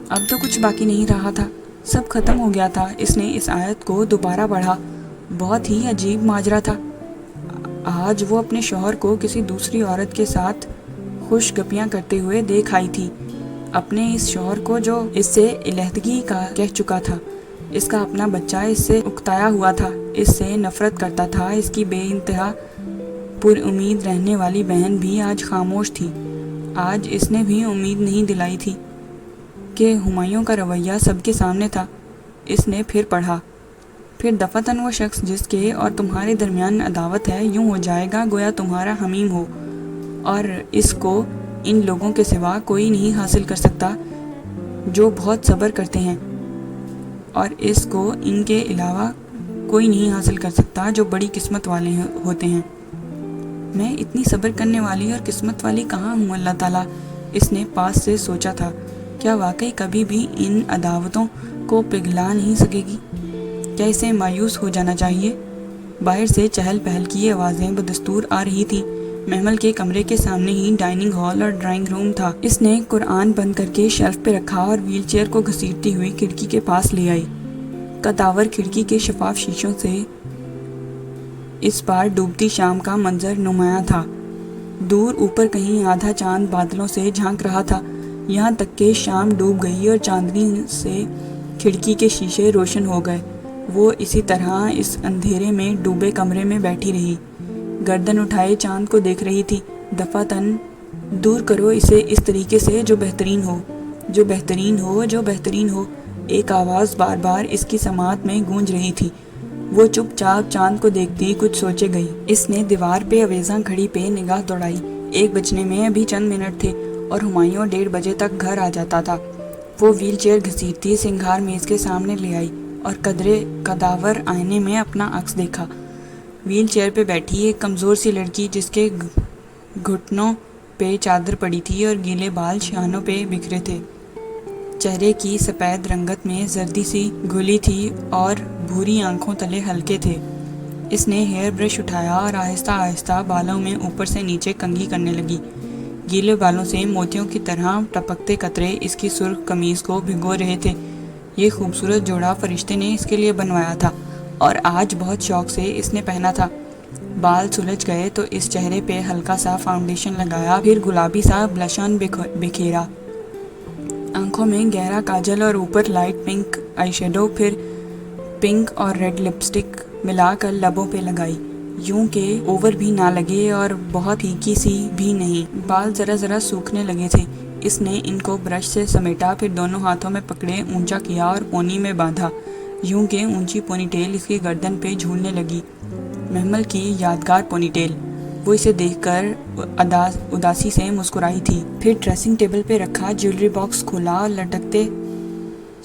اب تو کچھ باقی نہیں رہا تھا، سب ختم ہو گیا تھا۔ اس نے اس آیت کو دوبارہ پڑھا، بہت ہی عجیب ماجرا تھا۔ آج وہ اپنے شوہر کو کسی دوسری عورت کے ساتھ خوش گپیاں کرتے ہوئے دیکھ آئی تھی، اپنے اس شوہر کو جو اس سے علیحدگی کا کہہ چکا تھا۔ اس کا اپنا بچہ اس سے اکتایا ہوا تھا، اس سے نفرت کرتا تھا۔ اس کی بے انتہا پر امید رہنے والی بہن بھی آج خاموش تھی۔ آج اس نے بھی امید نہیں دلائی تھی کہ ہمایوں کا رویہ سب کے سامنے تھا۔ اس نے پھر پڑھا، پھر دفعتاً وہ شخص جس کے اور تمہارے درمیان عداوت ہے یوں ہو جائے گا گویا تمہارا حمیم ہو، اور اس کو ان لوگوں کے سوا کوئی نہیں حاصل کر سکتا جو بہت صبر کرتے ہیں، اور اس کو ان کے علاوہ کوئی نہیں حاصل کر سکتا جو بڑی قسمت والے ہوتے ہیں۔ میں اتنی صبر کرنے والی اور قسمت والی کہاں ہوں اللہ تعالیٰ؟ اس نے پاس سے سوچا تھا، کیا واقعی کبھی بھی ان عداوتوں کو پگھلا نہیں سکے گی؟ کیا اسے مایوس ہو جانا چاہیے؟ باہر سے چہل پہل کی آوازیں بدستور آ رہی تھیں۔ محمل کے کمرے کے سامنے ہی ڈائننگ ہال اور ڈرائنگ روم تھا۔ اس نے قرآن بند کر کے شیلف پہ رکھا اور ویل چیئر کو گھسیٹتی ہوئی کھڑکی کے پاس لے آئی۔ قداور کھڑکی کے شفاف شیشوں سے اس بار ڈوبتی شام کا منظر نمایاں تھا۔ دور اوپر کہیں آدھا چاند بادلوں سے جھانک رہا تھا، یہاں تک کہ شام ڈوب گئی اور چاندنی سے کھڑکی کے شیشے روشن ہو گئے۔ وہ اسی طرح اس اندھیرے میں ڈوبے کمرے میں بیٹھی رہی، گردن اٹھائے چاند کو دیکھ رہی تھی۔ دفعتاً دور کرو اسے اس طریقے سے جو بہترین ہو، جو بہترین ہو، جو بہترین ہو، ایک آواز بار بار اس کی سماعت میں گونج رہی تھی۔ وہ چپ چاپ چاند کو دیکھتی کچھ سوچے گئی۔ اس نے دیوار پہ آویزاں گھڑی پہ نگاہ دوڑائی۔ 1 بجنے میں ابھی چند منٹ تھے اور ہمایوں 1:30 بجے تک گھر آ جاتا تھا۔ وہ ویل چیئر گھسیٹتی سنگھار میز کے سامنے لے آئی اور قداور آئینے میں اپنا عکس دیکھا۔ ویل چیئر پہ بیٹھی ایک کمزور سی لڑکی جس کے گھٹنوں پہ چادر پڑی تھی اور گیلے بال شانوں پہ بکھرے تھے۔ چہرے کی سفید رنگت میں زردی سی گھلی تھی اور بھوری آنکھوں تلے ہلکے تھے۔ اس نے ہیئر برش اٹھایا اور آہستہ آہستہ بالوں میں اوپر سے نیچے کنگھی کرنے لگی۔ گیلے بالوں سے موتیوں کی طرح ٹپکتے قطرے اس کی سرخ قمیض کو بھگو رہے تھے۔ یہ خوبصورت جوڑا فرشتے نے اس کے لیے بنوایا تھا اور آج بہت شوق سے اس نے پہنا تھا۔ بال سلجھ گئے تو اس چہرے پہ ہلکا سا فاؤنڈیشن لگایا، پھر گلابی سا بلش آن بکھیرا، آنکھوں میں گہرا کاجل اور اوپر لائٹ پنک آئی شیڈو، پھر پنک اور ریڈ لپسٹک ملا کر لبوں پہ لگائی، یوں کہ اوور بھی نہ لگے اور بہت پھیکی سی بھی نہیں۔ بال ذرا ذرا سوکھنے لگے تھے۔ اس نے ان کو برش سے سمیٹا، پھر دونوں ہاتھوں میں پکڑے اونچا کیا اور پونی میں باندھا، یوں کہ اونچی پونی ٹیل اس کی گردن پہ جھولنے لگی۔ محمل کی یادگار پونی ٹیل۔ وہ اسے دیکھ کر اداسی سے مسکرائی تھی۔ پھر ڈریسنگ ٹیبل پہ رکھا جیولری باکس کھولا اور لٹکتے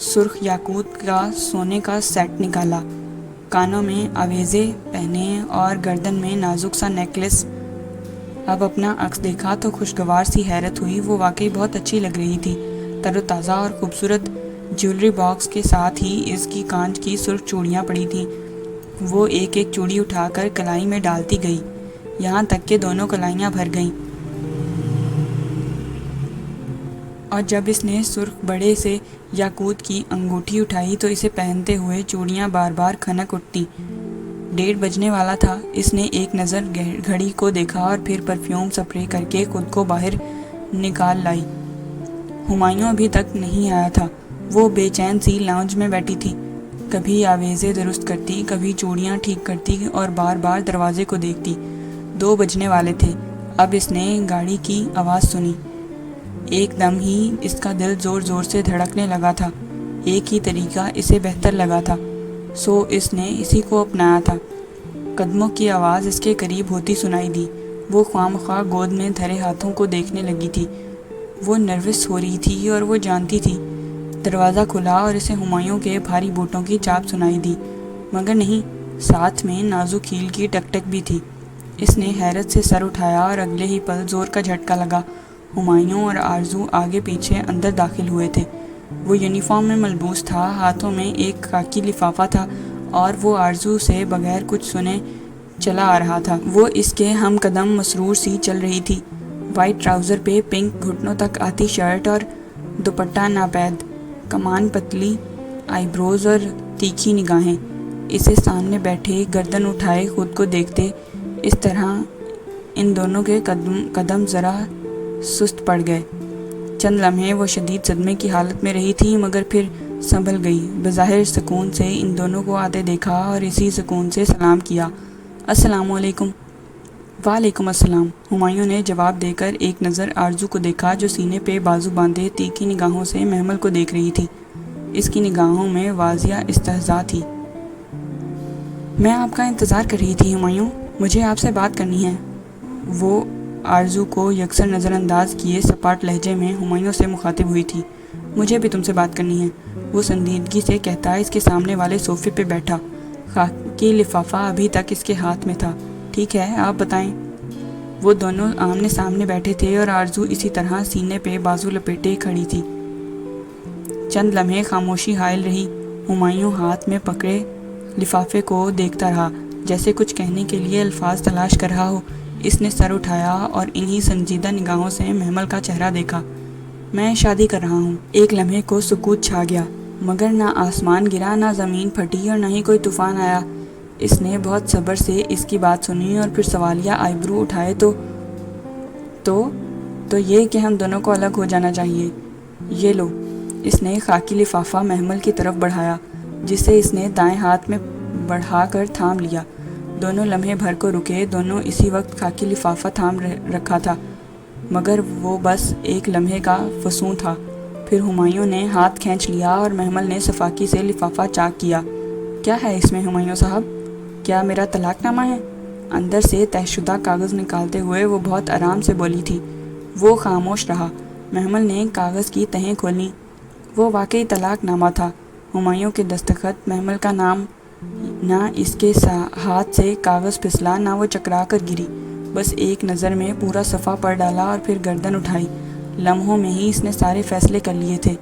سرخ یاقوت کا سونے کا سیٹ نکالا، کانوں میں آویزے پہنے اور گردن میں نازک سا نیکلس۔ اب اپنا عکس دیکھا تو خوشگوار سی حیرت ہوئی۔ وہ واقعی بہت اچھی لگ رہی تھی، تر و تازہ اور خوبصورت۔ جیولری باکس کے ساتھ ہی اس کی کانچ کی سرخ چوڑیاں پڑی تھیں۔ وہ ایک ایک چوڑی اٹھا کر کلائی میں ڈالتی گئی، یہاں تک کہ دونوں کلائیاں بھر گئیں۔ اور جب اس نے سرخ بڑے سے یاقوت کی انگوٹھی اٹھائی تو اسے پہنتے ہوئے چوڑیاں بار بار کھنک اٹھتیں۔ 1:30 بجنے والا تھا۔ اس نے ایک نظر گھڑی کو دیکھا اور پھر پرفیوم سپرے کر کے خود کو باہر نکال لائی۔ ہمایوں ابھی تک نہیں آیا تھا۔ وہ بے چین سی لاؤنج میں بیٹھی تھی، کبھی آویزے درست کرتی، کبھی چوڑیاں ٹھیک کرتی اور بار بار دروازے کو دیکھتی۔ 2 بجنے والے تھے۔ اب اس نے گاڑی کی آواز سنی۔ ایک دم ہی اس کا دل زور زور سے دھڑکنے لگا تھا۔ ایک ہی طریقہ اسے بہتر لگا تھا، سو اس نے اسی کو اپنایا تھا۔ قدموں کی آواز اس کے قریب ہوتی سنائی دی۔ وہ خواہ گود میں دھرے ہاتھوں کو دیکھنے لگی تھی۔ وہ نروس ہو رہی تھی اور وہ جانتی تھی۔ دروازہ کھلا اور اسے ہمایوں کے بھاری بوٹوں کی چاپ سنائی دی، مگر نہیں، ساتھ میں نازک ہیل کی ٹک ٹک بھی تھی۔ اس نے حیرت سے سر اٹھایا اور اگلے ہی پل زور کا جھٹکا لگا۔ ہمایوں اور آرزو آگے پیچھے اندر داخل ہوئے تھے۔ وہ یونیفارم میں ملبوس تھا، ہاتھوں میں ایک خاکی لفافہ تھا اور وہ آرزو سے بغیر کچھ سنے چلا آ رہا تھا۔ وہ اس کے ہم قدم مسرور سی چل رہی تھی۔ وائٹ ٹراؤزر پہ پنک گھٹنوں تک آتی شرٹ اور دوپٹہ ناپید، کمان پتلی آئی بروز اور تیکھی نگاہیں۔ اسے سامنے بیٹھے گردن اٹھائے خود کو دیکھتے، اس طرح ان دونوں کے قدم ذرا سست پڑ گئے۔ چند لمحے وہ شدید صدمے کی حالت میں رہی تھی، مگر پھر سنبھل گئی۔ بظاہر سکون سے ان دونوں کو آتے دیکھا اور اسی سکون سے سلام کیا۔ السلام علیکم۔ وعلیکم السلام۔ ہمایوں نے جواب دے کر ایک نظر آرزو کو دیکھا جو سینے پہ بازو باندھے تیکھی نگاہوں سے محمل کو دیکھ رہی تھی۔ اس کی نگاہوں میں واضح استحضاء تھی۔ میں آپ کا انتظار کر رہی تھی ہمایوں، مجھے آپ سے بات کرنی ہے۔ وہ آرزو کو یکسر نظر انداز کیے سپاٹ لہجے میں ہمایوں سے مخاطب ہوئی تھی۔ مجھے بھی تم سے بات کرنی ہے، وہ سنجیدگی سے کہتا اس کے سامنے والے صوفے پہ بیٹھا۔ خاکی لفافہ ابھی تک اس کے ہاتھ میں تھا۔ ٹھیک ہے، آپ بتائیں۔ وہ دونوں آمنے سامنے بیٹھے تھے اور آرزو اسی طرح سینے پہ بازو لپیٹے کھڑی تھی۔ چند لمحے خاموشی حائل رہی۔ ہمایوں ہاتھ میں پکڑے لفافے کو دیکھتا رہا۔ جیسے کچھ کہنے کے لیے الفاظ تلاش کر رہا ہو۔ اس نے سر اٹھایا اور انہی سنجیدہ نگاہوں سے محمل کا چہرہ دیکھا۔ میں شادی کر رہا ہوں۔ ایک لمحے کو سکوت چھا گیا، مگر نہ آسمان گرا، نہ زمین پھٹی اور نہ ہی کوئی طوفان آیا۔ اس نے بہت صبر سے اس کی بات سنی اور پھر سوالیہ آئی برو اٹھائے۔ تو یہ کہ ہم دونوں کو الگ ہو جانا چاہیے۔ یہ لو۔ اس نے خاکی لفافہ محمل کی طرف بڑھایا، جسے اس نے دائیں ہاتھ میں بڑھا کر تھام لیا۔ دونوں لمحے بھر کو رکے، دونوں اسی وقت خاکی لفافہ تھام رکھا تھا، مگر وہ بس ایک لمحے کا فسون تھا۔ پھر ہمایوں نے ہاتھ کھینچ لیا اور محمل نے صفاقی سے لفافہ چاک کیا۔ کیا ہے اس میں ہمایوں صاحب؟ کیا میرا طلاق نامہ ہے؟ اندر سے طے شدہ کاغذ نکالتے ہوئے وہ بہت آرام سے بولی تھی۔ وہ خاموش رہا۔ محمل نے کاغذ کی تہیں کھولیں۔ وہ واقعی طلاق نامہ تھا۔ ہمایوں کے دستخط، محمل کا نام۔ نہ اس کے ہاتھ سے کاغذ پھسلا، نہ وہ چکرا کر گری۔ بس ایک نظر میں پورا صفحہ پڑھ ڈالا اور پھر گردن اٹھائی۔ لمحوں میں ہی اس نے سارے فیصلے کر لیے تھے۔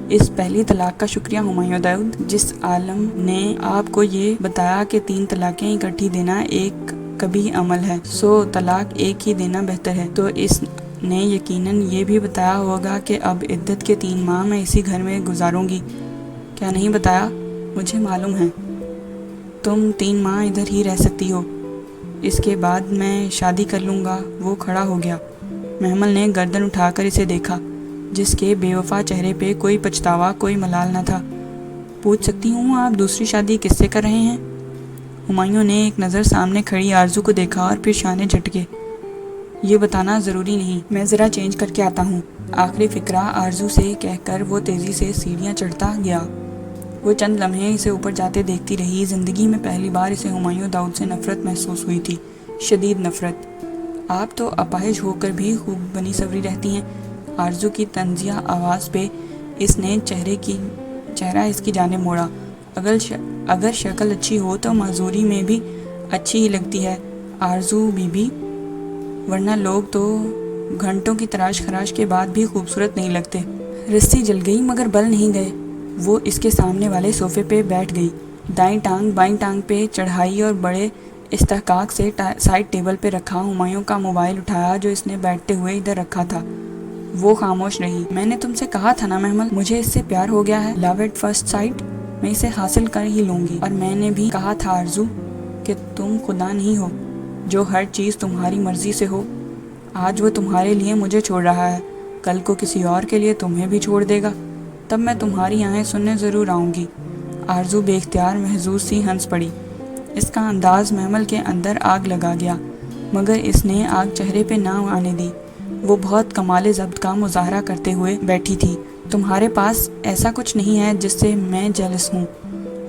اس پہلی طلاق کا شکریہ ہمایوں داؤد۔ جس عالم نے آپ کو یہ بتایا کہ 3 طلاقیں اکٹھی دینا ایک قبیح عمل ہے، سو طلاق ایک ہی دینا بہتر ہے، تو اس نے یقیناً یہ بھی بتایا ہوگا کہ اب عدت کے 3 ماہ میں اسی گھر میں گزاروں گی۔ کیا نہیں بتایا؟ مجھے معلوم ہے۔ تم 3 ماہ ادھر ہی رہ سکتی ہو، اس کے بعد میں شادی کر لوں گا۔ وہ کھڑا ہو گیا۔ محمل نے گردن اٹھا کر اسے دیکھا، جس کے بے وفا چہرے پہ کوئی پچھتاوا، کوئی ملال نہ تھا۔ پوچھ سکتی ہوں آپ دوسری شادی کس سے کر رہے ہیں؟ ہمایوں نے ایک نظر سامنے کھڑی آرزو کو دیکھا اور پھر شانے جھٹکے۔ یہ بتانا ضروری نہیں، میں ذرا چینج کر کے آتا ہوں۔ آخری فقرہ آرزو سے کہہ کر وہ تیزی سے سیڑھیاں چڑھتا گیا۔ وہ چند لمحے اسے اوپر جاتے دیکھتی رہی۔ زندگی میں پہلی بار اسے ہمایوں داؤد سے نفرت محسوس ہوئی تھی، شدید نفرت۔ آپ تو اپاہج ہو کر بھی خوب بنی سنوری رہتی ہیں۔ آرزو کی طنزیہ آواز پہ اس نے چہرہ اس کی جانب موڑا۔ اگر شکل اچھی ہو تو معذوری میں بھی اچھی ہی لگتی ہے آرزو بی بی، ورنہ لوگ تو گھنٹوں کی تراش خراش کے بعد بھی خوبصورت نہیں لگتے۔ رسی جل گئی مگر بل نہیں گئے۔ وہ اس کے سامنے والے صوفے پہ بیٹھ گئی، دائیں ٹانگ بائیں ٹانگ پہ چڑھائی اور بڑے استحقاق سے سائڈ ٹیبل پہ رکھا ہمایوں کا موبائل اٹھایا جو اس نے بیٹھتے ہوئے ادھر رکھا تھا۔ وہ خاموش رہی۔ میں نے تم سے کہا تھا نا محمل، مجھے اس سے پیار ہو گیا ہے، لو ایٹ فرسٹ سائٹ، میں اسے حاصل کر ہی لوں گی۔ اور میں نے بھی کہا تھا آرزو کہ تم خدا نہیں ہو جو ہر چیز تمہاری مرضی سے ہو۔ آج وہ تمہارے لیے مجھے چھوڑ رہا ہے، کل کو کسی اور کے لیے تمہیں بھی چھوڑ دے گا، تب میں تمہاری آہیں سننے ضرور آؤں گی۔ آرزو بے اختیار محظوظ سی ہنس پڑی۔ اس کا انداز محمل کے اندر آگ لگا گیا، مگر اس نے آگ چہرے پہ نہ آنے دی۔ وہ بہت کمال ضبط کا مظاہرہ کرتے ہوئے بیٹھی تھی۔ تمہارے پاس ایسا کچھ نہیں ہے جس سے میں جیلس ہوں۔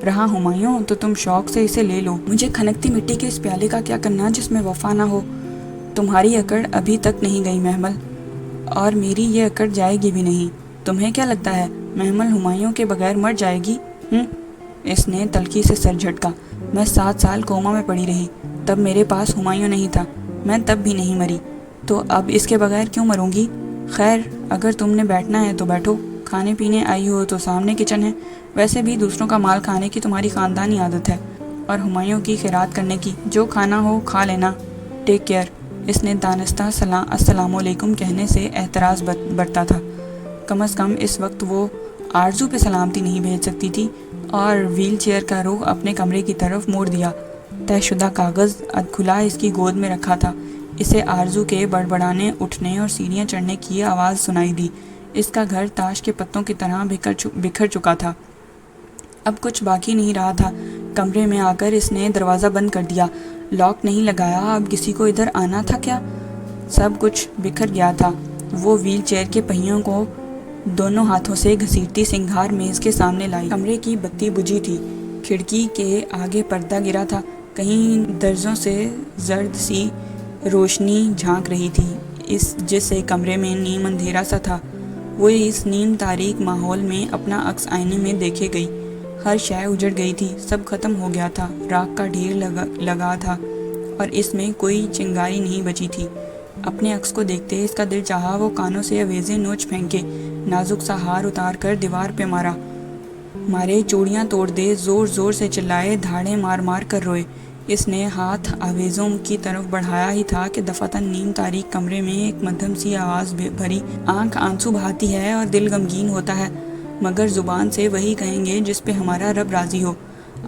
رہا ہمایوں تو تم شوق سے اسے لے لو، مجھے کھنکتی مٹی کے اس پیالے کا کیا کرنا جس میں وفا نہ ہو۔ تمہاری اکڑ ابھی تک نہیں گئی محمل، اور میری یہ اکڑ جائے گی بھی نہیں۔ تمہیں کیا لگتا ہے محمل ہمایوں کے بغیر مر جائے گی؟ اس نے تلخی سے سر جھٹکا۔ میں 7 سال کوما میں پڑی رہی، تب میرے پاس ہمایوں نہیں تھا، میں تب بھی نہیں مری، تو اب اس کے بغیر کیوں مروں گی؟ خیر، اگر تم نے بیٹھنا ہے تو بیٹھو، کھانے پینے آئی ہو تو سامنے کچن ہے، ویسے بھی دوسروں کا مال کھانے کی تمہاری خاندانی عادت ہے، اور ہمایوں کی خیرات کرنے کی، جو کھانا ہو کھا لینا، ٹیک کیئر۔ اس نے دانستہ السلام علیکم کہنے سے اعتراض برتا تھا۔ کم از کم اس وقت وہ آرزو پہ سلامتی نہیں بھیج سکتی تھی، اور ویل چیئر کا رخ اپنے کمرے کی طرف موڑ دیا۔ طے شدہ کاغذ ادکھلا اس کی گود میں رکھا تھا۔ اسے آرزو کے بڑبڑانے، اٹھنے اور سیڑھیاں چڑھنے کی آواز سنائی دی۔ اس کا گھر تاش کے پتوں کی طرح بکھر چکا تھا۔ اب کچھ باقی نہیں رہا تھا۔ کمرے میں آ کر اس نے دروازہ بند کر دیا، لاک نہیں لگایا۔ اب کسی کو ادھر آنا تھا کیا؟ سب کچھ بکھر گیا تھا۔ وہ ویل چیئر کے پہیوں کو دونوں ہاتھوں سے گھسیٹتی سنگھار میز کے سامنے لائی۔ کمرے کی بتی بجھی تھی، کھڑکی کے آگے پردہ گرا تھا، کہیں درزوں سے زرد سی روشنی جھانک رہی تھی جس سے کمرے میں نیم اندھیرا سا تھا۔ وہ اس نیم تاریک ماحول میں اپنا عکس آئینے میں دیکھے گئی۔ ہر شے اجڑ گئی تھی، سب ختم ہو گیا تھا، راکھ کا ڈھیر لگا تھا اور اس میں کوئی چنگاری نہیں بچی تھی۔ اپنے عکس کو دیکھتے اس کا دل چاہا وہ کانوں سے اویزے نوچ پھینکے، نازک سا ہار اتار کر دیوار پہ مارے، چوڑیاں توڑ دے، زور زور سے چلائے، دھاڑیں مار مار کر روئے۔ اس نے ہاتھ آویزوں کی طرف بڑھایا ہی تھا کہ دفعتاً نیم تاریک کمرے میں ایک مدھم سی آواز بھری آنکھ آنسو بہاتی ہے اور دل غمگین ہوتا ہے، مگر زبان سے وہی کہیں گے جس پہ ہمارا رب راضی ہو۔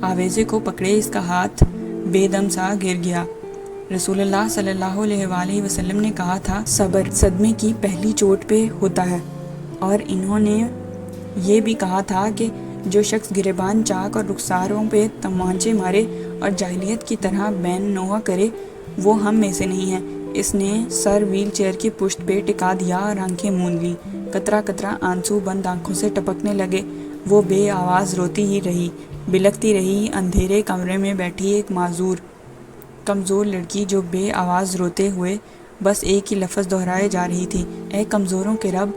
آویزے کو پکڑے اس کا ہاتھ بے دم سا گر گیا۔ رسول اللہ صلی اللہ علیہ وآلہ وسلم نے کہا تھا، صبر صدمے کی پہلی چوٹ پہ ہوتا ہے، اور انہوں نے یہ بھی کہا تھا کہ جو شخص گریبان چاک اور رخساروں پہ تمانچے مارے اور جاہلیت کی طرح بین نوح کرے وہ ہم میں سے نہیں ہے۔ اس نے سر ویل چیئر کی پشت پہ ٹکا دیا اور آنکھیں موند لیں۔ قطرہ قطرہ آنسو بند آنکھوں سے ٹپکنے لگے۔ وہ بے آواز روتی ہی رہی، بلکتی رہی، اندھیرے کمرے میں بیٹھی ایک معذور کمزور لڑکی جو بے آواز روتے ہوئے بس ایک ہی لفظ دہرائے جا رہی تھی، اے کمزوروں کے رب،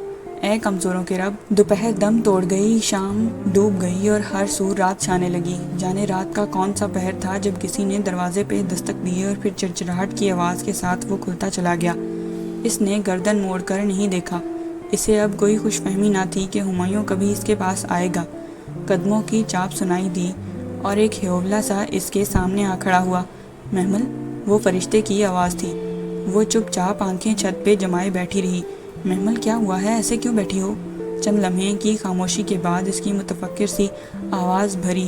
اے کمزوروں کے رب۔ دوپہر دم توڑ گئی، شام ڈوب گئی اور ہر سو رات چھانے لگی۔ جانے رات کا کون سا پہر تھا جب کسی نے دروازے پہ دستک دی اور پھر چرچراہٹ کی آواز کے ساتھ وہ کھلتا چلا گیا۔ اس نے گردن موڑ کر نہیں دیکھا۔ اسے اب کوئی خوش فہمی نہ تھی کہ ہمایوں کبھی اس کے پاس آئے گا۔ قدموں کی چاپ سنائی دی اور ایک ہیولا سا اس کے سامنے آ کھڑا ہوا۔ محمل، وہ فرشتے کی آواز تھی۔ وہ چپ چاپ آنکھیں چھت پہ جمائے بیٹھی رہی۔ محمل، کیا ہوا ہے؟ ایسے کیوں بیٹھی ہو؟ چند لمحے کی خاموشی کے بعد اس کی متفکر سی آواز بھری،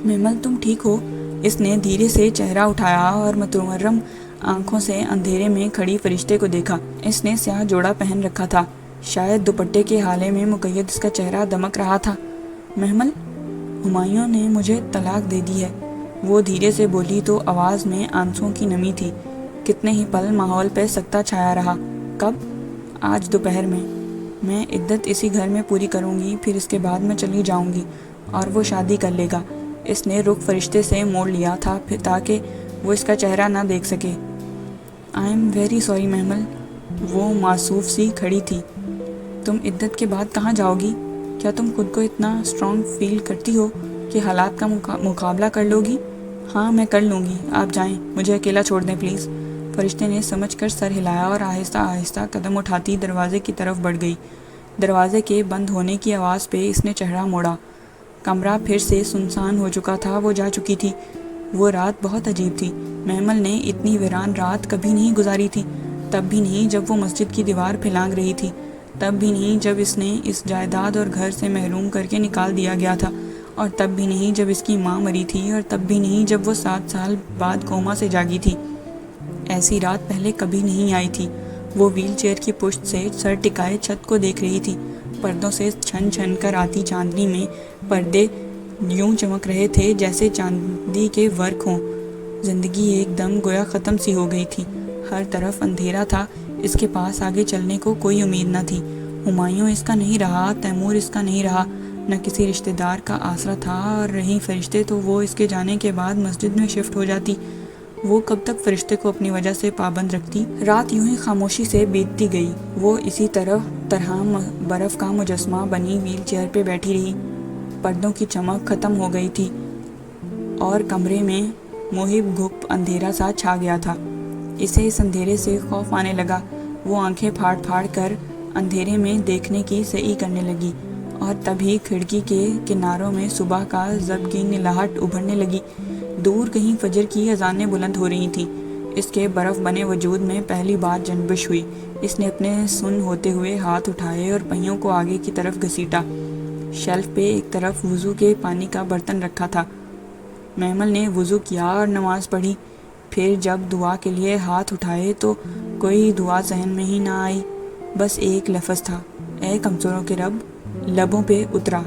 محمل تم ٹھیک ہو؟ اس نے دھیرے سے چہرہ اٹھایا اور متورم آنکھوں سے اندھیرے میں کھڑی فرشتے کو دیکھا۔ اس نے سیاہ جوڑا پہن رکھا تھا، شاید دوپٹے کے ہالے میں مقید اس کا چہرہ دمک رہا تھا۔ محمل، ہمایوں نے مجھے طلاق دے دی ہے، وہ دھیرے سے بولی تو آواز میں آنسوؤں کی نمی تھی۔ کتنے ہی پل ماحول پہ سکتہ چھایا رہا۔ کب؟ آج دوپہر میں۔ میں عدت اسی گھر میں پوری کروں گی، پھر اس کے بعد میں چلی جاؤں گی اور وہ شادی کر لے گا۔ اس نے رخ فرشتے سے موڑ لیا تھا تاکہ وہ اس کا چہرہ نہ دیکھ سکے۔ آئی ایم ویری سوری محمل، وہ معصوف سی کھڑی تھی۔ تم عدت کے بعد کہاں جاؤ گی؟ کیا تم خود کو اتنا اسٹرانگ فیل کرتی ہو کہ حالات کا مقابلہ کر لو گی؟ ہاں میں کر لوں گی، آپ جائیں، مجھے اکیلا چھوڑ دیں پلیز۔ فرشتے نے سمجھ کر سر ہلایا اور آہستہ آہستہ قدم اٹھاتی دروازے کی طرف بڑھ گئی۔ دروازے کے بند ہونے کی آواز پہ اس نے چہرہ موڑا۔ کمرہ پھر سے سنسان ہو چکا تھا، وہ جا چکی تھی۔ وہ رات بہت عجیب تھی۔ محمل نے اتنی ویران رات کبھی نہیں گزاری تھی، تب بھی نہیں جب وہ مسجد کی دیوار پھلانگ رہی تھی، تب بھی نہیں جب اس نے اس جائیداد اور گھر سے محروم کر کے نکال دیا گیا تھا، اور تب بھی نہیں جب اس کی ماں مری تھی، اور تب بھی نہیں جب وہ 7 سال بعد کوما سے جاگی تھی۔ ایسی رات پہلے کبھی نہیں آئی تھی۔ وہ ویل چیئر کی پشت سے سر ٹکائے چھت کو دیکھ رہی تھی۔ پردوں سے چھن چھن کر آتی چاندنی میں پردے یوں چمک رہے تھے جیسے چاندی کے ورق ہوں۔ زندگی ایک دم گویا ختم سی ہو گئی تھی۔ ہر طرف اندھیرا تھا، اس کے پاس آگے چلنے کو کوئی امید نہ تھی۔ ہمایوں اس کا نہیں رہا، تیمور اس کا نہیں رہا، نہ کسی رشتہ دار کا آسرا تھا، اور رہی فرشتے تو وہ اس کے جانے کے بعد مسجد میں شفٹ ہو جاتی۔ وہ کب تک فرشتے کو اپنی وجہ سے پابند رکھتی؟ رات یوں ہی خاموشی سے بیتتی گئی۔ وہ اسی طرح برف کا مجسمہ بنی ویل چیئر پہ بیٹھی رہی۔ پردوں کی چمک ختم ہو گئی تھی اور کمرے میں محب گھپ اندھیرا سا چھا گیا تھا۔ اسے اس اندھیرے سے خوف آنے لگا۔ وہ آنکھیں پھاڑ پھاڑ کر اندھیرے میں دیکھنے کی سعی کرنے لگی، اور تبھی کھڑکی کے کناروں میں صبح کا زبگی نلاہٹ ابھرنے لگی۔ دور کہیں فجر کی اذانیں بلند ہو رہی تھیں۔ اس کے برف بنے وجود میں پہلی بار جنبش ہوئی۔ اس نے اپنے سن ہوتے ہوئے ہاتھ اٹھائے اور پہیوں کو آگے کی طرف گھسیٹا۔ شیلف پہ ایک طرف وضو کے پانی کا برتن رکھا تھا۔ محمل نے وضو کیا اور نماز پڑھی۔ پھر جب دعا کے لیے ہاتھ اٹھائے تو کوئی دعا ذہن میں ہی نہ آئی، بس ایک لفظ تھا، اے کمزوروں کے رب۔ لبوں پہ اترا۔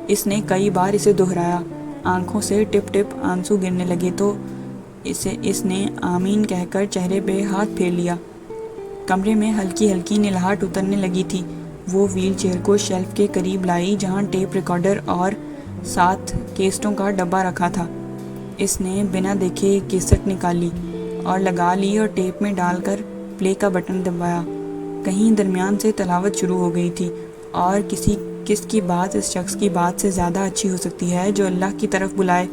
اس نے کئی بار اسے دہرایا۔ آنکھوں سے ٹپ ٹپ آنسو گرنے لگے تو اس نے آمین کہہ کر چہرے پہ ہاتھ پھیر لیا۔ کمرے میں ہلکی ہلکی نلاہٹ اترنے لگی تھی۔ وہ ویل چیئر کو شیلف کے قریب لائی جہاں ٹیپ ریکارڈر اور ساتھ کیسٹوں کا ڈبہ رکھا تھا۔ اس نے بنا دیکھے ایک کیسٹ نکالی اور لگا لی اور ٹیپ میں ڈال کر پلے کا بٹن دبایا۔ کہیں درمیان سے تلاوت شروع ہو گئی تھی، اور کس کی بات اس شخص کی بات سے زیادہ اچھی ہو سکتی ہے جو اللہ کی طرف بلائے۔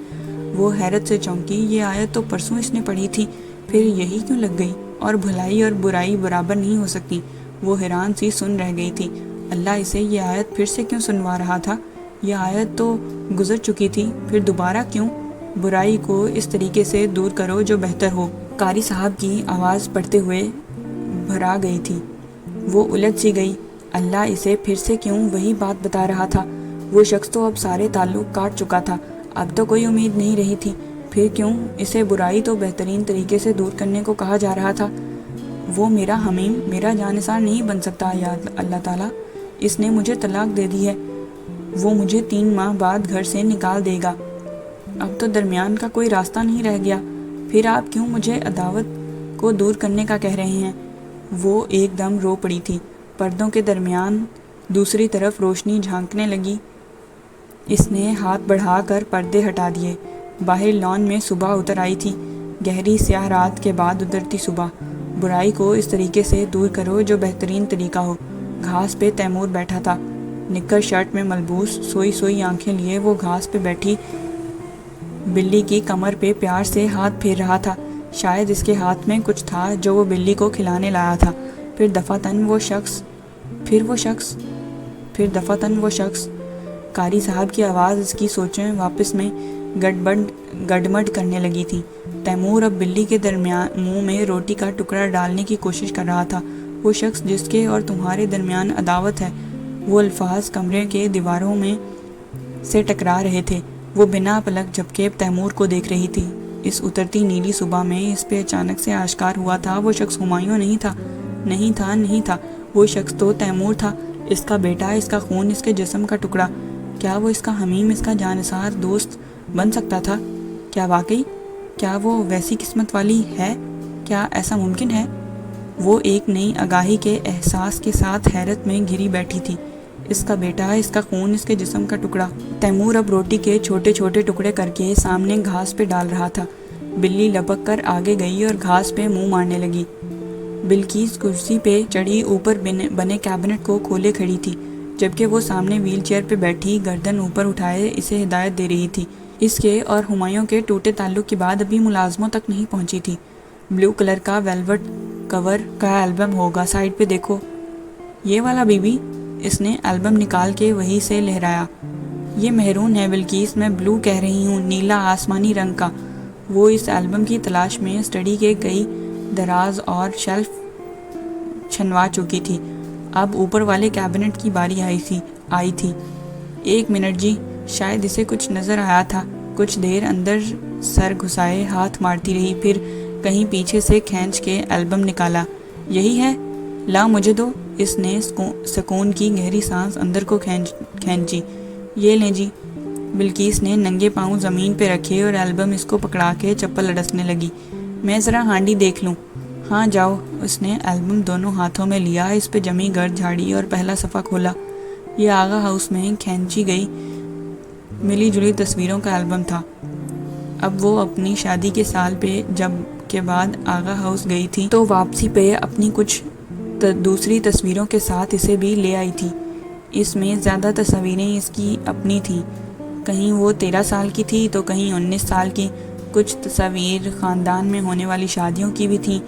وہ حیرت سے چونکی۔ یہ آیت تو پرسوں اس نے پڑھی تھی، پھر یہی کیوں لگ گئی؟ اور بھلائی اور برائی برابر نہیں ہو سکتی؟ وہ حیران سی سن رہ گئی تھی۔ اللہ اسے یہ آیت پھر سے کیوں سنوا رہا تھا؟ یہ آیت تو گزر چکی تھی، پھر دوبارہ کیوں؟ برائی کو اس طریقے سے دور کرو جو بہتر ہو۔ قاری صاحب کی آواز پڑھتے ہوئے بھرا گئی تھی۔ وہ الجھ سی گئی۔ اللہ اسے پھر سے کیوں وہی بات بتا رہا تھا؟ وہ شخص تو اب سارے تعلق کاٹ چکا تھا، اب تو کوئی امید نہیں رہی تھی، پھر کیوں اسے برائی تو بہترین طریقے سے دور کرنے کو کہا جا رہا تھا؟ وہ میرا حمیم، میرا جانثار نہیں بن سکتا یا اللہ تعالیٰ، اس نے مجھے طلاق دے دی ہے، وہ مجھے 3 ماہ بعد گھر سے نکال دے گا، اب تو درمیان کا کوئی راستہ نہیں رہ گیا، پھر آپ کیوں مجھے عداوت کو دور کرنے کا کہہ رہے ہیں؟ وہ ایک دم رو پڑی تھی۔ پردوں کے درمیان دوسری طرف روشنی جھانکنے لگی۔ اس نے ہاتھ بڑھا کر پردے ہٹا دیے۔ باہر لان میں صبح اتر آئی تھی، گہری سیاہ رات کے بعد اترتی صبح۔ برائی کو اس طریقے سے دور کرو جو بہترین طریقہ ہو۔ گھاس پہ تیمور بیٹھا تھا، نکر شرٹ میں ملبوس، سوئی سوئی آنکھیں لیے وہ گھاس پہ بیٹھی بلی کی کمر پہ پیار سے ہاتھ پھیر رہا تھا۔ شاید اس کے ہاتھ میں کچھ تھا جو وہ بلی کو کھلانے لایا تھا۔ پھر دفعتاً وہ شخص قاری صاحب کی آواز اس کی سوچیں واپس میں گڑبڑ کرنے لگی تھی۔ تیمور اب بلی کے منہ میں روٹی کا ٹکڑا ڈالنے کی کوشش کر رہا تھا۔ وہ شخص جس کے اور تمہارے درمیان عداوت ہے، وہ الفاظ کمرے کے دیواروں میں سے ٹکرا رہے تھے۔ وہ بنا پلک جھپکے تیمور کو دیکھ رہی تھی۔ اس اترتی نیلی صبح میں اس پہ اچانک سے آشکار ہوا تھا وہ شخص ہمایوں نہیں تھا، وہ شخص تو تیمور تھا، اس کا بیٹا، اس کا خون، اس کے جسم کا ٹکڑا۔ کیا وہ اس کا حمیم، اس کا جانثار دوست بن سکتا تھا؟ کیا واقعی؟ کیا وہ ویسی قسمت والی ہے؟ کیا ایسا ممکن ہے؟ وہ ایک نئی آگاہی کے احساس کے ساتھ حیرت میں گھری بیٹھی تھی۔ اس کا بیٹا، اس کا خون، اس کے جسم کا ٹکڑا۔ تیمور اب روٹی کے چھوٹے چھوٹے ٹکڑے کر کے سامنے گھاس پہ ڈال رہا تھا۔ بلی لپک کر آگے گئی اور گھاس پہ منہ مارنے لگی۔ بلقیس کرسی پہ چڑھی اوپر بنے کیبنٹ کو کھولے کھڑی تھی، جبکہ وہ سامنے ویل چیئر پہ بیٹھی گردن اوپر اٹھائے اسے ہدایت دے رہی تھی۔ اس کے اور ہمایوں کے ٹوٹے تعلق کے بعد ابھی ملازموں تک نہیں پہنچی تھی۔ بلو کلر کا ویلوٹ کور کا البم ہوگا، سائڈ پہ دیکھو، یہ والا بی بی۔ اس نے البم نکال کے وہی سے لہرایا۔ یہ مہرون ہے بلقیس، میں بلو کہہ رہی ہوں، نیلا آسمانی رنگ کا۔ وہ اس البم کی تلاش میں اسٹڈی کے کئی دراز اور شیلف چھنوا چکی تھی۔ اب اوپر والے کیبنٹ کی باری آئی تھی۔ 1 منٹ جی، شاید اسے کچھ نظر آیا تھا۔ کچھ دیر اندر سر گھسائے ہاتھ مارتی رہی، پھر کہیں پیچھے سے کھینچ کے البم نکالا۔ یہی ہے؟ لا مجھے دو۔ اس نے سکون کی گہری سانس اندر کو کھینچی۔ یہ لیں جی۔ بلقیس نے ننگے پاؤں زمین پہ رکھے اور البم اس کو پکڑا کے چپل اڑسنے لگی۔ میں ذرا ہانڈی دیکھ لوں۔ ہاں جاؤ۔ اس نے البم دونوں ہاتھوں میں لیا، اس پہ جمی گرد جھاڑی اور پہلا صفحہ کھولا۔ یہ آغا ہاؤس میں کھینچی گئی ملی جلی تصویروں کا البم تھا۔ اب وہ اپنی شادی کے سال پہ جب کے بعد آغا ہاؤس گئی تھی تو واپسی پہ اپنی کچھ دوسری تصویروں کے ساتھ اسے بھی لے آئی تھی۔ اس میں زیادہ تصویریں اس کی اپنی تھیں، کہیں وہ 13 سال کی تھی تو کہیں 19 سال کی۔ کچھ تصاویر خاندان میں ہونے والی شادیوں کی بھی تھیں۔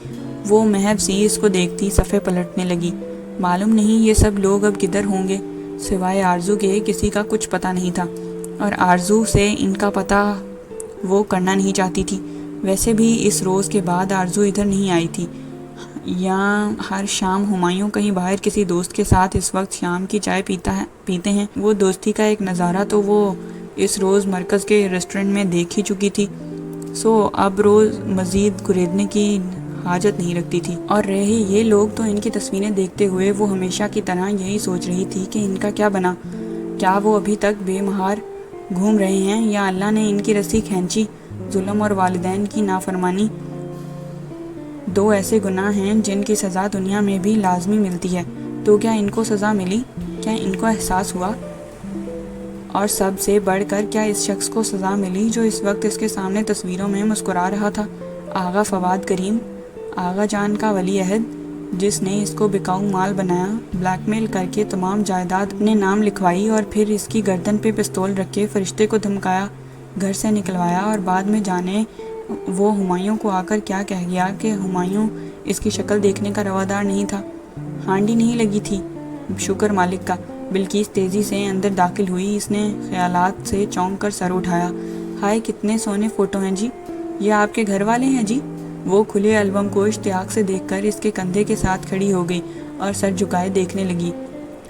وہ محب سی اس کو دیکھتی صفحے پلٹنے لگی۔ معلوم نہیں یہ سب لوگ اب کدھر ہوں گے، سوائے آرزو کے کسی کا کچھ پتہ نہیں تھا، اور آرزو سے ان کا پتہ وہ کرنا نہیں چاہتی تھی۔ ویسے بھی اس روز کے بعد آرزو ادھر نہیں آئی تھی۔ یہاں ہر شام ہمایوں کہیں باہر کسی دوست کے ساتھ اس وقت شام کی چائے پیتے ہیں۔ وہ دوستی کا ایک نظارہ تو وہ اس روز مرکز کے ریسٹورنٹ میں دیکھ ہی چکی تھی، سو اب روز مزید گریدنے کی حاجت نہیں رکھتی تھی۔ اور رہے یہ لوگ تو ان کی تصویریں دیکھتے ہوئے وہ ہمیشہ کی طرح یہی سوچ رہی تھی کہ ان کا کیا بنا؟ کیا وہ ابھی تک بے مہار گھوم رہے ہیں یا اللہ نے ان کی رسی کھینچی؟ ظلم اور والدین کی نافرمانی 2 ایسے گناہ ہیں جن کی سزا دنیا میں بھی لازمی ملتی ہے، تو کیا ان کو سزا ملی؟ کیا ان کو احساس ہوا؟ اور سب سے بڑھ کر کیا اس شخص کو سزا ملی جو اس وقت اس کے سامنے تصویروں میں مسکرا رہا تھا؟ آغا فواد کریم، آغا جان کا ولی عہد، جس نے اس کو بکاؤ مال بنایا، بلیک میل کر کے تمام جائیداد اپنے نام لکھوائی اور پھر اس کی گردن پہ پستول رکھ کے فرشتے کو دھمکایا، گھر سے نکلوایا، اور بعد میں جانے وہ ہمایوں کو آ کر کیا کہہ گیا کہ ہمایوں اس کی شکل دیکھنے کا روادار نہیں تھا۔ ہانڈی نہیں لگی تھی، شکر مالک کا۔ بلقیس تیزی سے اندر داخل ہوئی۔ اس نے خیالات سے چونک کر سر اٹھایا۔ ہائے کتنے سونے فوٹو ہیں جی، یہ آپ کے گھر والے ہیں جی؟ وہ کھلے البم کو اشتیاق سے دیکھ کر اس کے کندھے کے ساتھ کھڑی ہو گئی اور سر جھکائے دیکھنے لگی۔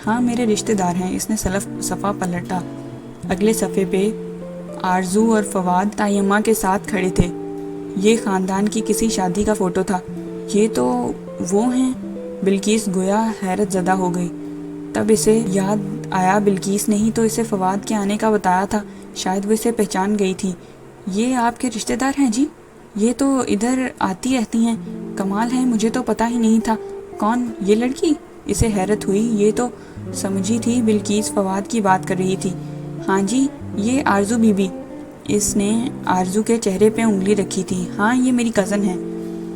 ہاں میرے رشتہ دار ہیں۔ اس نے صفحہ پلٹا۔ اگلے صفحے پہ آرزو اور فواد تائمہ کے ساتھ کھڑے تھے۔ یہ خاندان کی کسی شادی کا فوٹو تھا۔ یہ تو وہ ہیں۔ بلقیس گویا حیرت زدہ ہو گئی۔ تب اسے یاد آیا بلقیس نے ہی تو اسے فواد کے آنے کا بتایا تھا، شاید وہ اسے پہچان گئی تھی۔ یہ آپ کے رشتہ دار ہیں جی؟ یہ تو ادھر آتی رہتی ہیں، کمال ہے، مجھے تو پتہ ہی نہیں تھا۔ کون یہ لڑکی؟ اسے حیرت ہوئی، یہ تو سمجھی تھی بلقیس فواد کی بات کر رہی تھی۔ ہاں جی، یہ آرزو بی بی۔ اس نے آرزو کے چہرے پہ انگلی رکھی تھی۔ ہاں یہ میری کزن ہے،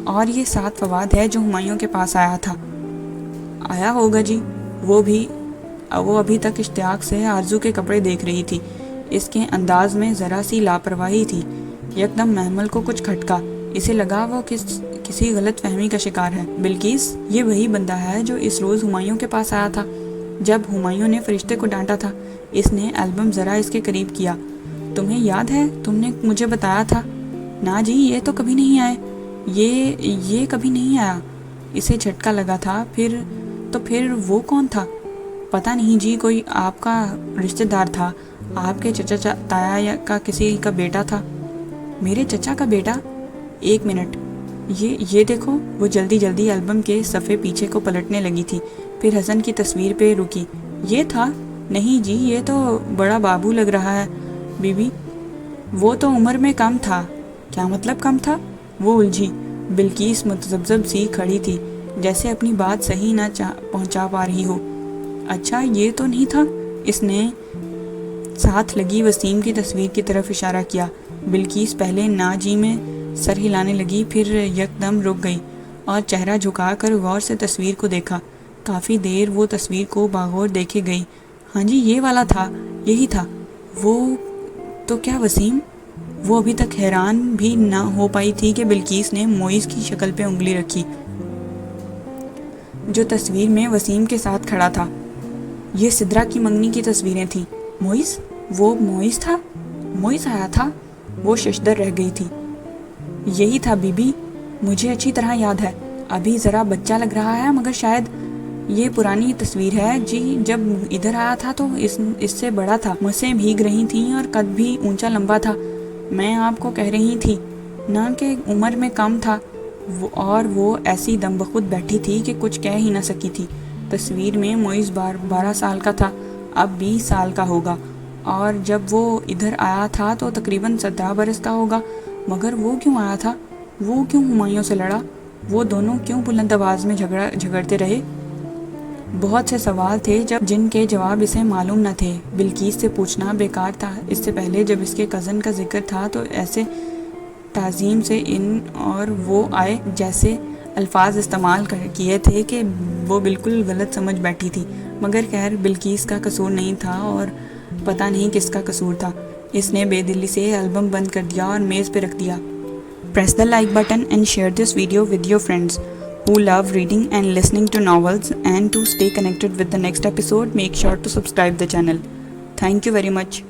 اور یہ ساتھ فواد ہے جو ہمایوں کے پاس آیا تھا۔ آیا ہوگا جی، وہ ابھی تک اشتیاق سے آرزو کے کپڑے دیکھ رہی تھی۔ اس کے انداز میں ذرا سی لاپرواہی تھی۔ یکدم محمل کو کچھ کھٹکا، اسے لگا وہ کسی غلط فہمی کا شکار ہے۔ بلقیس، یہ وہی بندہ ہے جو اس روز ہمایوں کے پاس آیا تھا جب ہمایوں نے فرشتے کو ڈانٹا تھا۔ اس نے البم ذرا اس کے قریب کیا۔ تمہیں یاد ہے، تم نے مجھے بتایا تھا۔ نا جی، یہ تو کبھی نہیں آئے، یہ کبھی نہیں آیا۔ اسے جھٹکا لگا تھا۔ پھر وہ کون تھا؟ پتہ نہیں جی، کوئی آپ کا رشتہ دار تھا، آپ کے چچا تایا کا کسی کا بیٹا تھا۔ میرے چچا کا بیٹا؟ ایک منٹ، یہ دیکھو۔ وہ جلدی البم کے صفحے پیچھے کو پلٹنے لگی تھی، پھر حسن کی تصویر پہ رکی۔ یہ تھا؟ نہیں جی، یہ تو بڑا بابو لگ رہا ہے بی بی۔ وہ تو عمر میں کم تھا۔ کیا مطلب کم تھا؟ وہ الجھی۔ بلقیس متذبذب سی کھڑی تھی، جیسے اپنی بات صحیح نہ پہنچا پا رہی ہو۔ اچھا یہ تو نہیں تھا؟ اس نے ساتھ لگی وسیم کی تصویر کی طرف اشارہ کیا۔ بلقیس پہلے نا جی میں سر ہلانے لگی، پھر یکدم رک گئی اور چہرہ جھکا کر غور سے تصویر کو دیکھا۔ کافی دیر وہ تصویر کو باغور دیکھے گئی۔ ہاں جی، یہ والا تھا، یہی تھا وہ تو۔ کیا وسیم؟ وہ ابھی تک حیران بھی نہ ہو پائی تھی کہ بلقیس نے موئز کی شکل پہ انگلی رکھی جو تصویر میں وسیم کے ساتھ کھڑا تھا۔ یہ سدرا کی منگنی کی تصویریں تھیں۔ موئز؟ وہ موئز تھا؟ موئز آیا تھا؟ وہ ششدر رہ گئی تھی۔ یہی تھا بی بی، مجھے اچھی طرح یاد ہے۔ ابھی ذرا بچہ لگ رہا ہے، مگر شاید یہ پرانی تصویر ہے جی۔ جب ادھر آیا تھا تو اس سے بڑا تھا، مسیں بھیگ رہی تھیں اور قد بھی اونچا لمبا تھا۔ میں آپ کو کہہ رہی تھی نہ کہ عمر میں کم تھا، اور وہ ایسی دم بخود بیٹھی تھی کہ کچھ کہہ ہی نہ سکی تھی۔ تصویر میں موئز 12 سال کا تھا، اب 20 سال کا ہوگا، اور جب وہ ادھر آیا تھا تو تقریباً 17 برس کا ہوگا۔ مگر وہ کیوں آیا تھا؟ وہ کیوں ہمایوں سے لڑا؟ وہ دونوں کیوں بلند آواز میں جھگڑتے رہے؟ بہت سے سوال تھے جن کے جواب اسے معلوم نہ تھے۔ بلقیس سے پوچھنا بیکار تھا۔ اس سے پہلے جب اس کے کزن کا ذکر تھا تو ایسے تعظیم سے ان اور وہ آئے جیسے الفاظ استعمال کیے تھے کہ وہ بالکل غلط سمجھ بیٹھی تھی۔ مگر خیر، بلقیس کا قصور نہیں تھا اور پتہ نہیں کس کا قصور تھا۔ اس نے بے دلی سے البم بند کر دیا اور میز پہ رکھ دیا۔ Press the like button and share this video with your friends who love reading and listening to novels, and to stay connected with the next episode, make sure to subscribe the channel. Thank you very much.